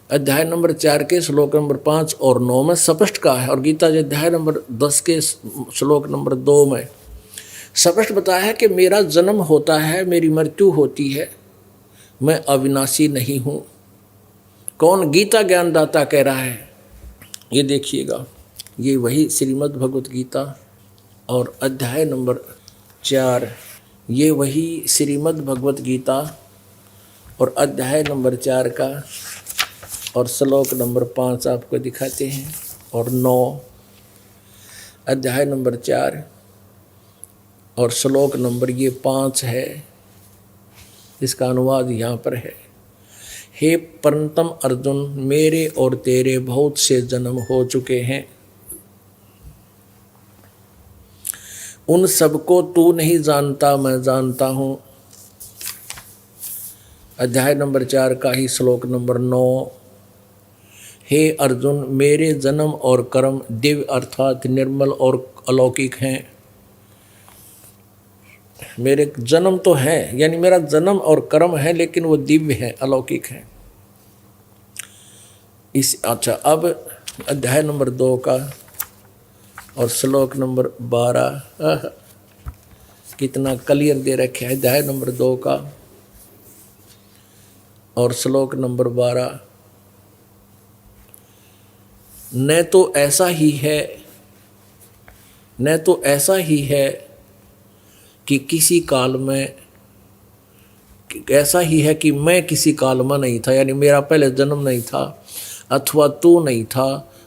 Speaker 1: अध्याय नंबर 4 के श्लोक नंबर 5 और 9 में स्पष्ट कहा है, और गीता जी अध्याय नंबर 10 के श्लोक नंबर 2 में स्पष्ट बताया है कि मेरा जन्म होता है, मेरी मृत्यु होती है, मैं अविनाशी नहीं हूँ। कौन? गीता ज्ञानदाता कह रहा है। ये देखिएगा, ये वही श्रीमद् भगवत गीता और अध्याय नंबर 4, ये वही श्रीमद् भगवत गीता और अध्याय नंबर 4 का और श्लोक नंबर 5 आपको दिखाते हैं, और 9, अध्याय नंबर 4 और श्लोक नंबर ये 5 है। इसका अनुवाद यहाँ पर है। हे परंतम अर्जुन, मेरे और तेरे बहुत से जन्म हो चुके हैं, उन सबको तू नहीं जानता, मैं जानता हूँ। अध्याय नंबर 4 का ही श्लोक नंबर 9, हे अर्जुन, मेरे जन्म और कर्म दिव्य अर्थात निर्मल और अलौकिक हैं। मेरे जन्म तो है, यानी मेरा जन्म और कर्म है, लेकिन वो दिव्य है, अलौकिक है। अच्छा, अब अध्याय नंबर 2 का और श्लोक नंबर 12 कितना क्लियर दे रखे है। अध्याय नंबर 2 का और श्लोक नंबर 12, न तो ऐसा ही है, न तो ऐसा ही है कि किसी काल में, ऐसा ही है कि मैं किसी काल में नहीं था, यानी मेरा पहले जन्म नहीं था, अथवा तू नहीं था,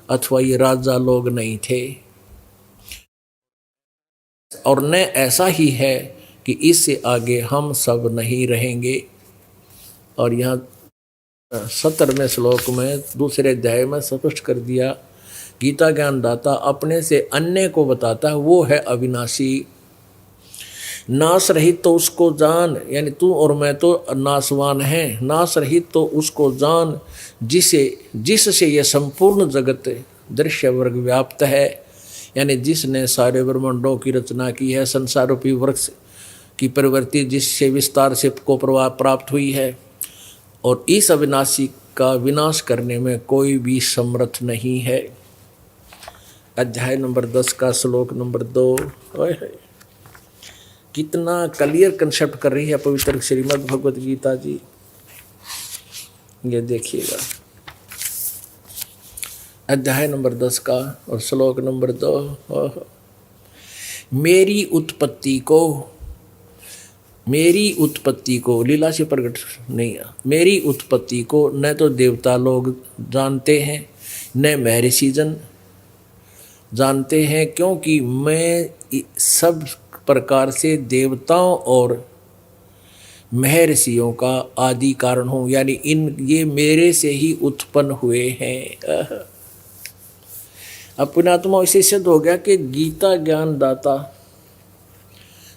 Speaker 1: अथवा ये राजा लोग नहीं थे, और न ऐसा ही है कि इससे आगे हम सब नहीं रहेंगे। और यहाँ 17वें श्लोक में दूसरे अध्याय में स्पष्ट कर दिया, गीता ज्ञानदाता अपने से अन्य को बताता है, वो है अविनाशी, नाश रहित तो उसको जान, यानी तू और मैं तो नाशवान हैं, नाश रहित तो उसको जान जिससे ये संपूर्ण जगत दृश्य वर्ग व्याप्त है, यानी जिसने सारे ब्रह्मांडों की रचना की है, संसार रूपी वृक्ष की प्रवृत्ति जिससे विस्तार से को प्राप्त हुई है, और इस अविनाशी का विनाश करने में कोई भी समर्थ नहीं है। अध्याय नंबर 10 का श्लोक नंबर 2, कितना क्लियर कंसेप्ट कर रही है पवित्र श्रीमद् भगवत गीता जी। ये देखिएगा, अध्याय नंबर 10 का और श्लोक नंबर 2, मेरी उत्पत्ति को लीला से प्रकट नहीं, मेरी उत्पत्ति को न तो देवता लोग जानते हैं, न महर्षिजन जानते हैं, क्योंकि मैं सब प्रकार से देवताओं और महर्षियों का आदि कारण हूँ, यानी ये मेरे से ही उत्पन्न हुए हैं। अपने आत्मा इसे सिद्ध हो गया कि गीता ज्ञानदाता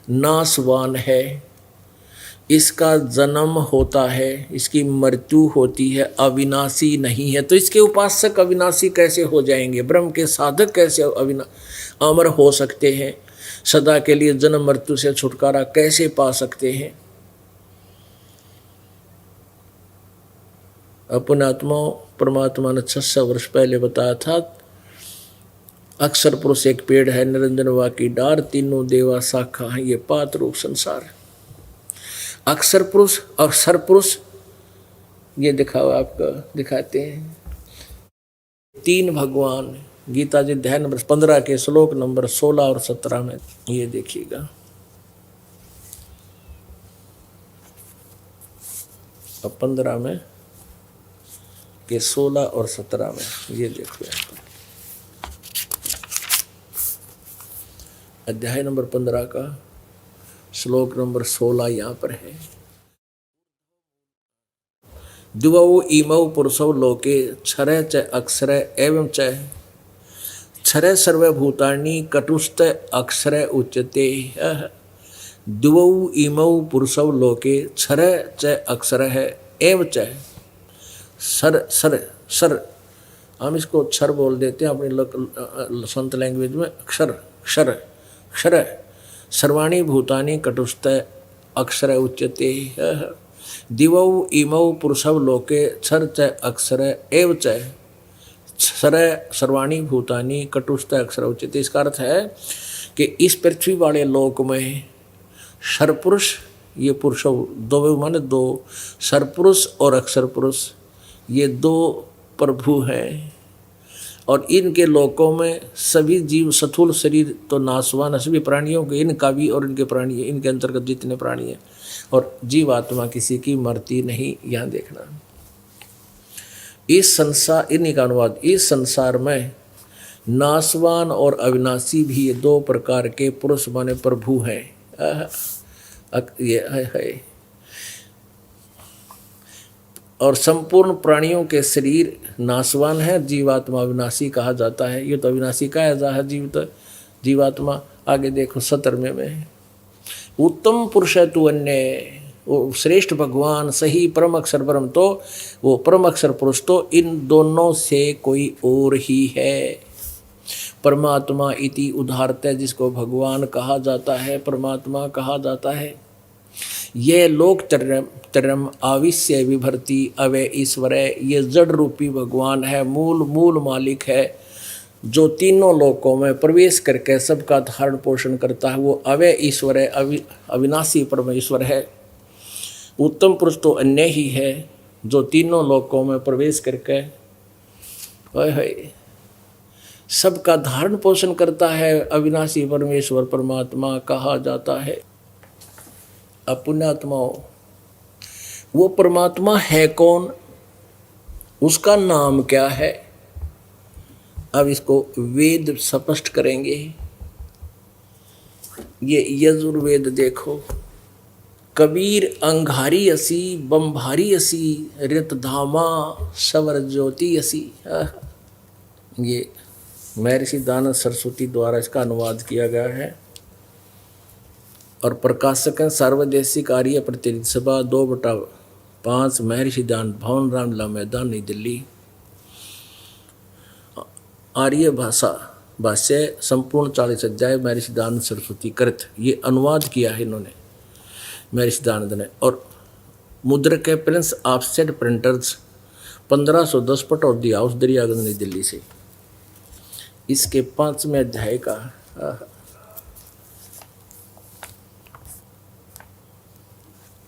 Speaker 1: नाशवान है, इसका जन्म होता है, इसकी मृत्यु होती है, अविनाशी नहीं है। तो इसके उपासक अविनाशी कैसे हो जाएंगे? ब्रह्म के साधक कैसे अमर हो सकते हैं? सदा के लिए जन्म मृत्यु से छुटकारा कैसे पा सकते हैं? अपने आत्मा परमात्मा ने 600 वर्ष पहले बताया था, अक्षर पुरुष एक पेड़ है, निरंजन वा की डार, तीनों देवा शाखा है, ये पात रूप संसार। अक्षर पुरुष और सर पुरुष ये दिखाओ, आपको दिखाते हैं 3 भगवान। गीता जी अध्याय नंबर 15 के श्लोक नंबर 16 और 17 में ये देखिएगा, अब 15 में के 16 और 17 में ये देखो, अध्याय नंबर 15 का श्लोक नंबर 16 यहाँ पर है, द्विवौ इमौ पुरुषौ लोके क्षरः च अक्षरः एवं च क्षर सर्वभूतानि कटुस्थ अक्षर उच्यते द्वौ इमौ पुरुषौ लोके क्षर च अक्षर है एव च सर सर सर, हम इसको क्षर बोल देते हैं अपनी संत लैंग्वेज में, अक्षर क्षर क्षर सर्वाणी भूतानि कटुस्थ अक्षर उच्यते दिवौ इमौ पुरुषौ लोके क्षर च अक्षर एव च क्षर सर्वाणी भूतानि कटुस्थ अक्षर उच्यते। इसका अर्थ है कि इस पृथ्वी वाले लोक में सरपुरुष, ये पुरुषौ दो माने दो, सरपुरुष और अक्षर पुरुष ये दो प्रभु हैं, और इनके लोकों में सभी जीव स्थूल शरीर तो नाशवान है सभी प्राणियों के, इनका भी और इनके प्राणी, इनके अंतर्गत जितने प्राणी हैं, और जीवात्मा किसी की मरती नहीं। यहाँ देखना इस संसार, इन्हीं का अनुवाद, इस संसार में नाशवान और अविनाशी भी ये दो प्रकार के पुरुष माने प्रभु हैं। ये है और संपूर्ण प्राणियों के शरीर नाशवान है, जीवात्मा अविनाशी कहा जाता है। ये तो अविनाशी कहा जा है जीवात्मा। आगे देखो 17वें में उत्तम पुरुष है तू अन्य, वो श्रेष्ठ भगवान सही परम अक्षर ब्रह्म, तो वो परम अक्षर पुरुष तो इन दोनों से कोई और ही है। परमात्मा इति उदाहरत, जिसको भगवान कहा जाता है, परमात्मा कहा जाता है। ये लोक तरम आविश्य विभर्ति अवय ईश्वर है, ये जड़ रूपी भगवान है, मूल मालिक है, जो तीनों लोकों में प्रवेश करके सबका धारण पोषण करता है। वो अवय ईश्वर है, अविनाशी परमेश्वर है। उत्तम पुरुष तो अन्य ही है, जो तीनों लोकों में प्रवेश करके सबका धारण पोषण करता है, अविनाशी परमेश्वर परमात्मा कहा जाता है। पुण्यात्माओं, वो परमात्मा है कौन, उसका नाम क्या है, अब इसको वेद स्पष्ट करेंगे। ये यजुर्वेद देखो, कबीर अंगारी असी बम्भारी असी रित धामा सवर ज्योति असी। ये महर्षि दानव सरस्वती द्वारा इसका अनुवाद किया गया है, और प्रकाशक हैं सार्वदेशिक आर्य प्रतिनिधि सभा 2/5 महर्षि दान भवन रामलीला मैदान नई दिल्ली। आर्य भाष्य संपूर्ण 40 अध्याय महर्षि दानंद सरस्वती कृत, ये अनुवाद किया है इन्होंने महर्षि दानंद ने। और मुद्रक है Prince offset printers 1510 Pataudi house Daryaganj नई दिल्ली से। इसके 5वें अध्याय का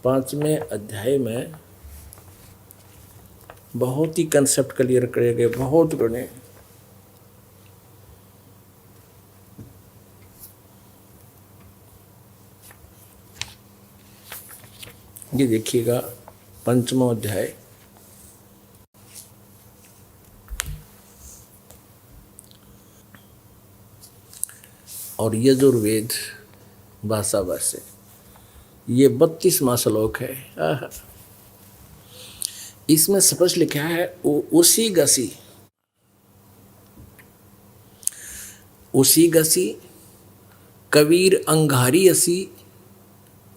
Speaker 1: 5वें अध्याय में बहुत ही कंसेप्ट क्लियर करे गए, बहुत बड़े। ये देखिएगा 5वां अध्याय, और यजुर्वेद भाषा भाष्य, ये 32वां श्लोक है। इसमें स्पष्ट लिखा है उसी गसी कबीर अंगारी असी,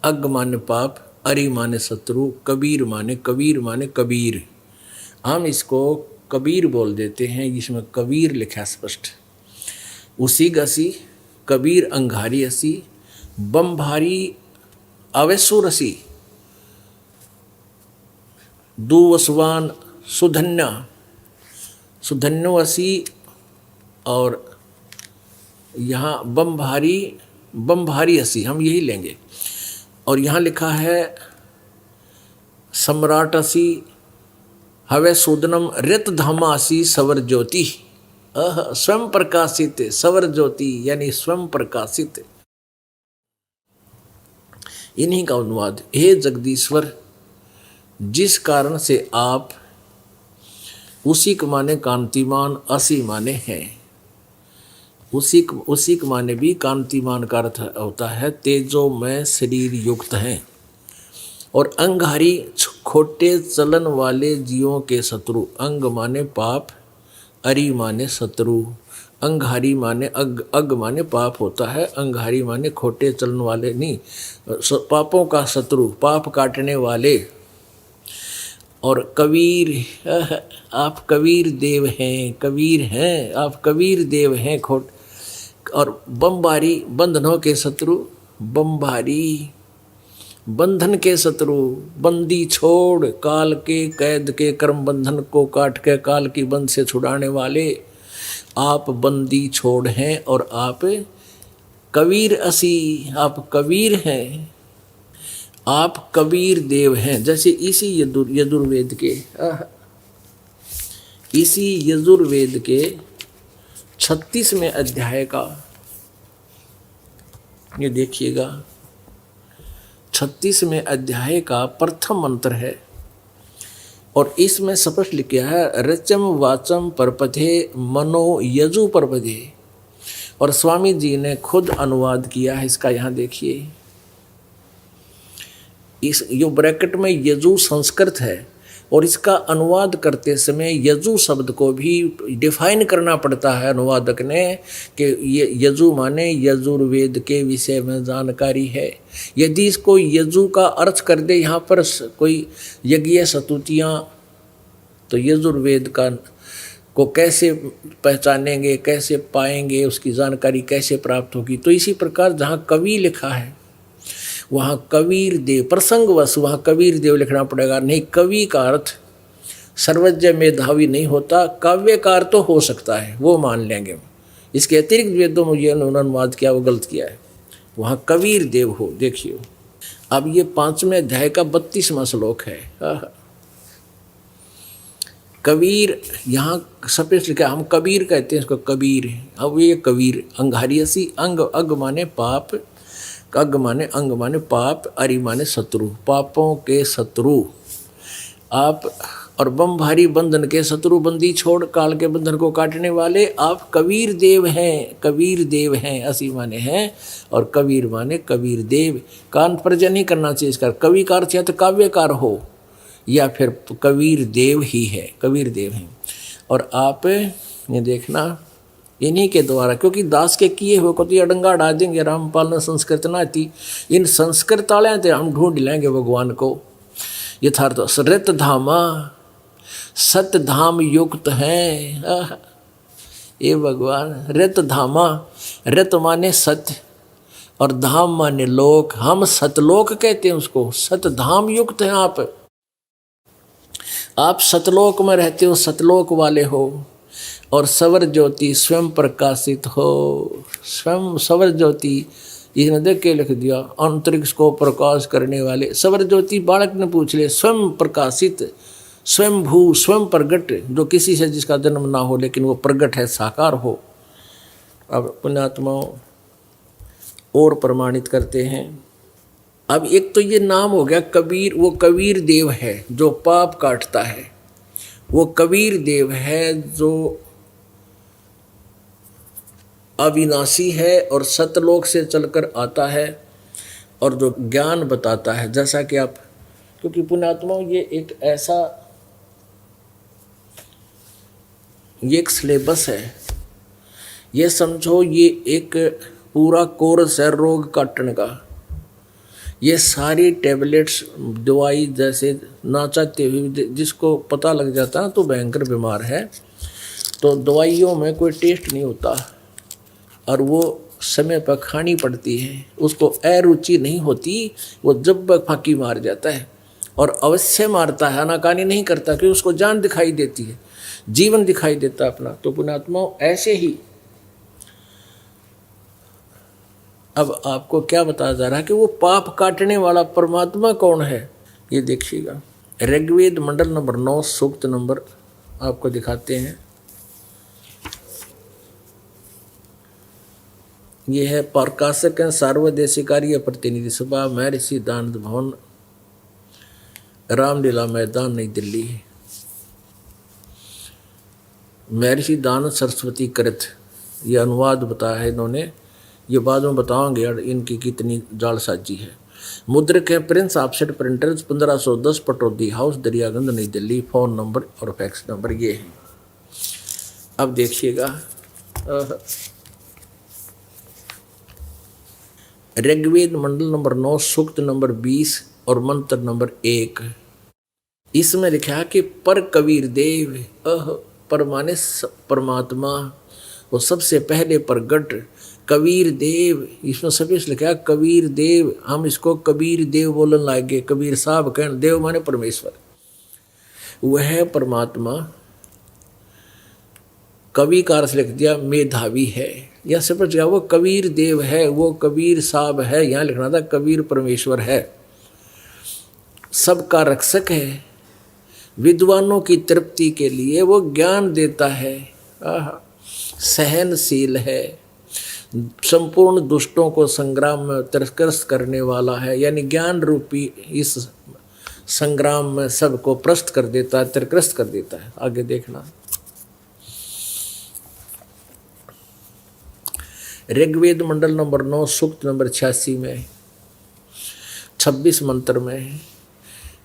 Speaker 1: अग माने पाप, अरि माने शत्रु, कबीर माने कबीर। हम इसको कबीर बोल देते हैं, इसमें कबीर लिखा स्पष्ट। उसी गसी कबीर अंगारी असी बम्भारी अवैसुरसी दुवसवान सुधन्यो असी, और यहाँ बम्भारी असी हम यही लेंगे। और यहाँ लिखा है सम्राट असी हवे सुदनम रित धामासी सवर ज्योति, स्वयं प्रकाशित सवर ज्योति यानी स्वयं प्रकाशित। इन्हीं का अनुवाद, हे जगदीश्वर, जिस कारण से आप उसी के माने कांतिमान, असी माने हैं, उसी के माने भी कांतिमान का अर्थ होता है तेजो में शरीर युक्त हैं, और अंगहारी खोटे चलन वाले जीवों के शत्रु, अंग माने पाप, अरि माने शत्रु, अंगहारी माने अग माने पाप होता है, अंगहारी माने खोटे चलन वाले नहीं, पापों का शत्रु, पाप काटने वाले। और कबीर, आप कबीर देव हैं, कबीर हैं, आप कबीर देव हैं खोट। और बमबारी, बंधनों के शत्रु, बमबारी बंधन के शत्रु, बंदी छोड़, काल के कैद के कर्म बंधन को काट के काल की बंद से छुड़ाने वाले आप बंदी छोड़ हैं। और आप कबीर असी, आप कबीर हैं, आप कबीर देव हैं। जैसे इसी यजुर्वेद के, इसी यजुर्वेद के 36वें अध्याय का, ये देखिएगा, 36वें अध्याय का प्रथम मंत्र है और इसमें स्पष्ट लिखा है रचम वाचम परपथे मनो यजु परपथे। और स्वामी जी ने खुद अनुवाद किया है इसका, यहाँ देखिए, इस यो ब्रैकेट में यजु संस्कृत है और इसका अनुवाद करते समय यजु शब्द को भी डिफाइन करना पड़ता है अनुवादक ने कि ये यजु माने यजुर्वेद के विषय में जानकारी है। यदि इसको यजु का अर्थ कर दे यहाँ पर कोई यज्ञ स्तुतियाँ, तो यजुर्वेद का को कैसे पहचानेंगे, कैसे पाएंगे, उसकी जानकारी कैसे प्राप्त होगी। तो इसी प्रकार जहाँ कवि लिखा है वहाँ कबीर देव, प्रसंगवश वहाँ कबीर देव लिखना पड़ेगा। नहीं, कवि का अर्थ सर्वज्ञ मेधावी नहीं होता, काव्यकार तो हो सकता है, वो मान लेंगे। इसके अतिरिक्त वेदों में ये अनुवाद किया वो गलत किया है, वहाँ कबीर देव हो। देखिए अब ये 5वें अध्याय का 32वां श्लोक है। कबीर, यहाँ सपेश लिखा, हम कबीर कहते हैं इसको, कबीर। अब ये कबीर अंगारियसी, अंग अग माने पाप, अग माने अंग माने पाप, अरि माने शत्रु, पापों के शत्रु आप। और बम भारी बंधन के शत्रु, बंदी छोड़ काल के बंधन को काटने वाले आप कबीर देव हैं, कबीर देव हैं। असी माने हैं और कबीर माने कबीर देव। कान प्रजन नहीं करना चाहिए इसका, कवि का अर्थ या तो काव्यकार हो या फिर कबीर देव ही है, कबीर देव हैं। और आप ये देखना इन्हीं के द्वारा, क्योंकि दास के किए हुए को तो ये डंगा डाल देंगे, रामपाल ने संस्कृत ना थी, इन संस्कृत वाले थे, हम ढूंढ लेंगे भगवान को। यथार्थ रत धामा, सत धाम युक्त हैं ये भगवान। रत धामा, रत माने सत्य और धाम माने लोक, हम सतलोक कहते हैं उसको, सतधाम युक्त हैं आप सतलोक में रहते हो, सतलोक वाले हो। और सवर ज्योति स्वयं प्रकाशित हो, स्वयं सवर ज्योति, इसने देख के लिख दिया अंतरिक्ष को प्रकाश करने वाले। सवर ज्योति बालक ने पूछ ले, स्वयं प्रकाशित, स्वयं भू, स्वयं प्रगट, जो किसी से जिसका जन्म ना हो लेकिन वो प्रगट है, साकार हो। अब पुण्यात्माओं और प्रमाणित करते हैं। अब एक तो ये नाम हो गया कबीर, वो कबीर देव है जो पाप काटता है, वो कबीर देव है जो अविनाशी है और सतलोक से चलकर आता है और जो ज्ञान बताता है। जैसा कि आप, क्योंकि पुण्यात्माओं ये एक ऐसा, ये एक सिलेबस है, ये समझो ये एक पूरा कोर्स है रोग काटने का। ये सारी टैबलेट्स, दवाई जैसे ना चाहते हुए जिसको पता लग जाता है तो भयंकर बीमार है, तो दवाइयों में कोई टेस्ट नहीं होता और वो समय पर खानी पड़ती है, उसको अरुचि नहीं होती, वो जब फांकी मार जाता है और अवश्य मारता है, आनाकानी नहीं करता, क्योंकि उसको जान दिखाई देती है, जीवन दिखाई देता अपना। तो पुण्यात्माओं ऐसे ही अब आपको क्या बताया जा रहा है कि वो पाप काटने वाला परमात्मा कौन है, ये देखिएगा। ऋग्वेद मंडल नंबर 9 सूक्त नंबर आपको दिखाते हैं। ये है प्रकाशक हैं सार्वदेशिकारी प्रतिनिधि सभा, महर्षि दानंद भवन, रामलीला मैदान, नई दिल्ली। महर्षि दानंद सरस्वती कृत ये अनुवाद बताया है इन्होंने, ये बाद में बताओगे इनकी कितनी जालसाजी है। मुद्रक है Prince offset printers, 1510 Pataudi house, Daryaganj, नई दिल्ली। फ़ोन नंबर और फैक्स नंबर ये है। अब देखिएगा ऋग्वेद मंडल नंबर 9 सूक्त नंबर 20 और मंत्र नंबर 1। इसमें लिखा कि पर कबीर देव पर माने परमात्मा, वो सबसे पहले प्रगट कबीर देव। इसमें सभी लिखा है कबीर देव, हम इसको कबीर देव बोलने लागे। कबीर साहब कहने, देव माने परमेश्वर, वह परमात्मा कवि का अर्थ लिख दिया मेधावी है, या समझ गया वो कबीर देव है, वो कबीर साहब है। यहाँ लिखना था कबीर परमेश्वर है, सबका रक्षक है, विद्वानों की तृप्ति के लिए वो ज्ञान देता है, सहनशील है, संपूर्ण दुष्टों को संग्राम में तिरस्कृत करने वाला है, यानी ज्ञान रूपी इस संग्राम में सबको प्रस्त कर देता है, तिरस्कृत कर देता है। आगे देखना ऋग्वेद मंडल नंबर 9 सूक्त नंबर 86 में 26 मंत्र में,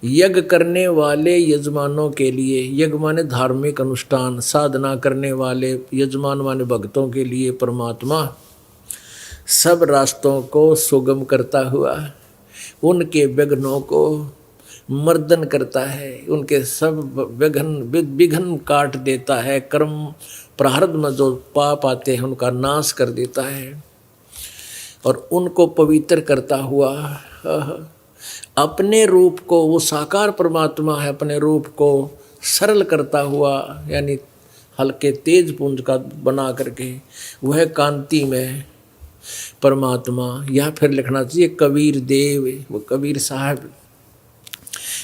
Speaker 1: यज्ञ करने वाले यजमानों के लिए, यज्ञ माने धार्मिक अनुष्ठान, साधना करने वाले यजमान माने भक्तों के लिए परमात्मा सब रास्तों को सुगम करता हुआ उनके विघ्नों को मर्दन करता है, उनके सब विघ्न काट देता है, कर्म प्रारब्ध में जो पाप आते हैं उनका नाश कर देता है, और उनको पवित्र करता हुआ अपने रूप को, वो साकार परमात्मा है, अपने रूप को सरल करता हुआ, यानी हल्के तेज पुंज का बना करके वह कांति में परमात्मा, या फिर लिखना चाहिए कबीर देव, वो कबीर साहब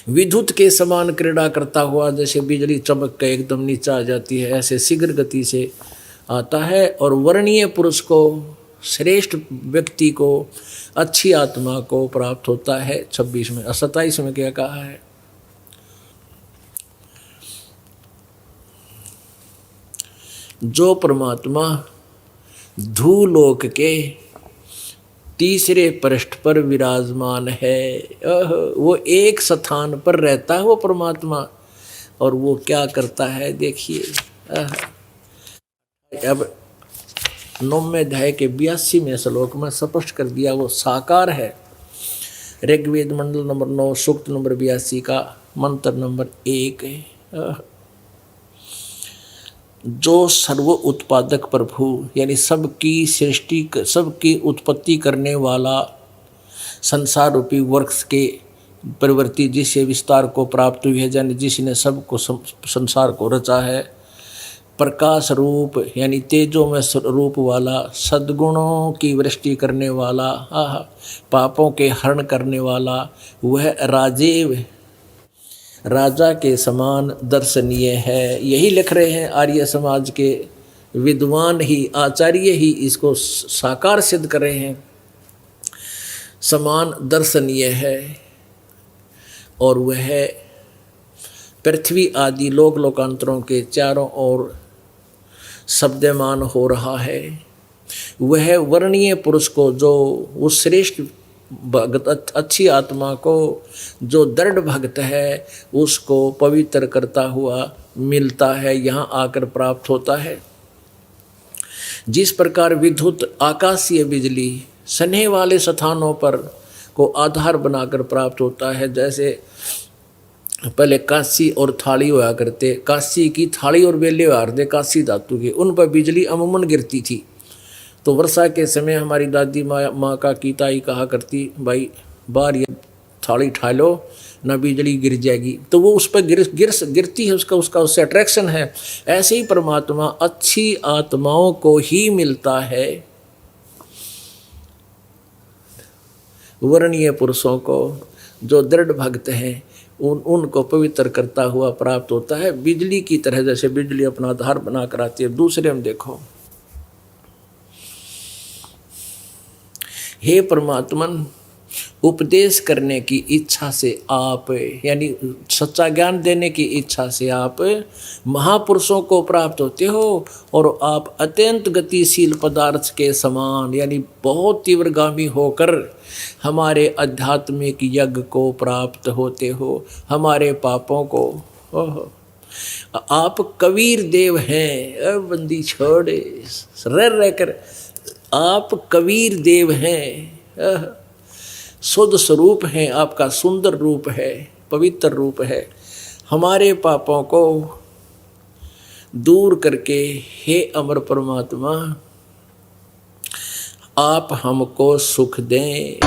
Speaker 1: विद्युत के समान क्रीड़ा करता हुआ, जैसे बिजली चमक के एकदम नीचे आ जाती है, ऐसे शीघ्र गति से आता है, और वर्णीय पुरुष को, श्रेष्ठ व्यक्ति को, अच्छी आत्मा को प्राप्त होता है। 26 में 27 में क्या कहा है, जो परमात्मा धूलोक के तीसरे पृष्ठ पर विराजमान है, वो एक स्थान पर रहता है वो परमात्मा, और वो क्या करता है देखिए। अब 9वें अध्याय के 82वें श्लोक में स्पष्ट कर दिया, वो साकार है। ऋग्वेद मंडल नंबर 9 सूक्त नंबर 82 का मंत्र नंबर 1 है, जो सर्व उत्पादक प्रभु, यानी सबकी सृष्टि, सबकी उत्पत्ति करने वाला, संसार रूपी वृक्ष के प्रवृत्ति जिससे विस्तार को प्राप्त हुई है, यानी जिसने सबको संसार को रचा है, प्रकाश रूप यानी तेजो में रूप वाला, सद्गुणों की वृष्टि करने वाला, पापों के हरण करने वाला, वह राजेव, राजा के समान दर्शनीय है। यही लिख रहे हैं आर्य समाज के विद्वान ही, आचार्य ही इसको साकार सिद्ध कर रहे हैं, समान दर्शनीय है, और वह पृथ्वी आदि लोक लोकांतरों के चारों ओर शब्दमान हो रहा है। वह वर्णीय पुरुष को, जो उस श्रेष्ठ भगत, अच्छी आत्मा को, जो दृढ़ भक्त है, उसको पवित्र करता हुआ मिलता है, यहाँ आकर प्राप्त होता है। जिस प्रकार विद्युत आकाशीय बिजली सने वाले स्थानों पर को आधार बनाकर प्राप्त होता है, जैसे पहले कांसी और थाली हुआ करते, कांसी की थाली और बेले हारदे कांसी धातु के, उन पर बिजली अमूमन गिरती थी। तो वर्षा के समय हमारी दादी माँ का की ताई कहा करती, भाई बाहर ये थाली ठा लो ना बिजली गिर जाएगी, तो वो उस पर गिरती है, उसका उससे अट्रैक्शन है। ऐसे ही परमात्मा अच्छी आत्माओं को ही मिलता है, वर्णीय पुरुषों को, जो दृढ़ भक्त हैं, उनको पवित्र करता हुआ प्राप्त होता है। बिजली की तरह, जैसे बिजली अपना आधार बना कर आती है। दूसरे में देखो, हे परमात्मन, उपदेश करने की इच्छा से आप, यानी सच्चा ज्ञान देने की इच्छा से आप महापुरुषों को प्राप्त होते हो, और आप अत्यंत गतिशील पदार्थ के समान, यानी बहुत तीव्रगामी होकर हमारे आध्यात्मिक यज्ञ को प्राप्त होते हो, हमारे पापों को आप कबीर देव हैं, बंदी छोड़े रह कर, आप कबीर देव हैं, शुद्ध स्वरूप हैं, आपका सुंदर रूप है, पवित्र रूप है। हमारे पापों को दूर करके हे अमर परमात्मा आप हमको सुख दें।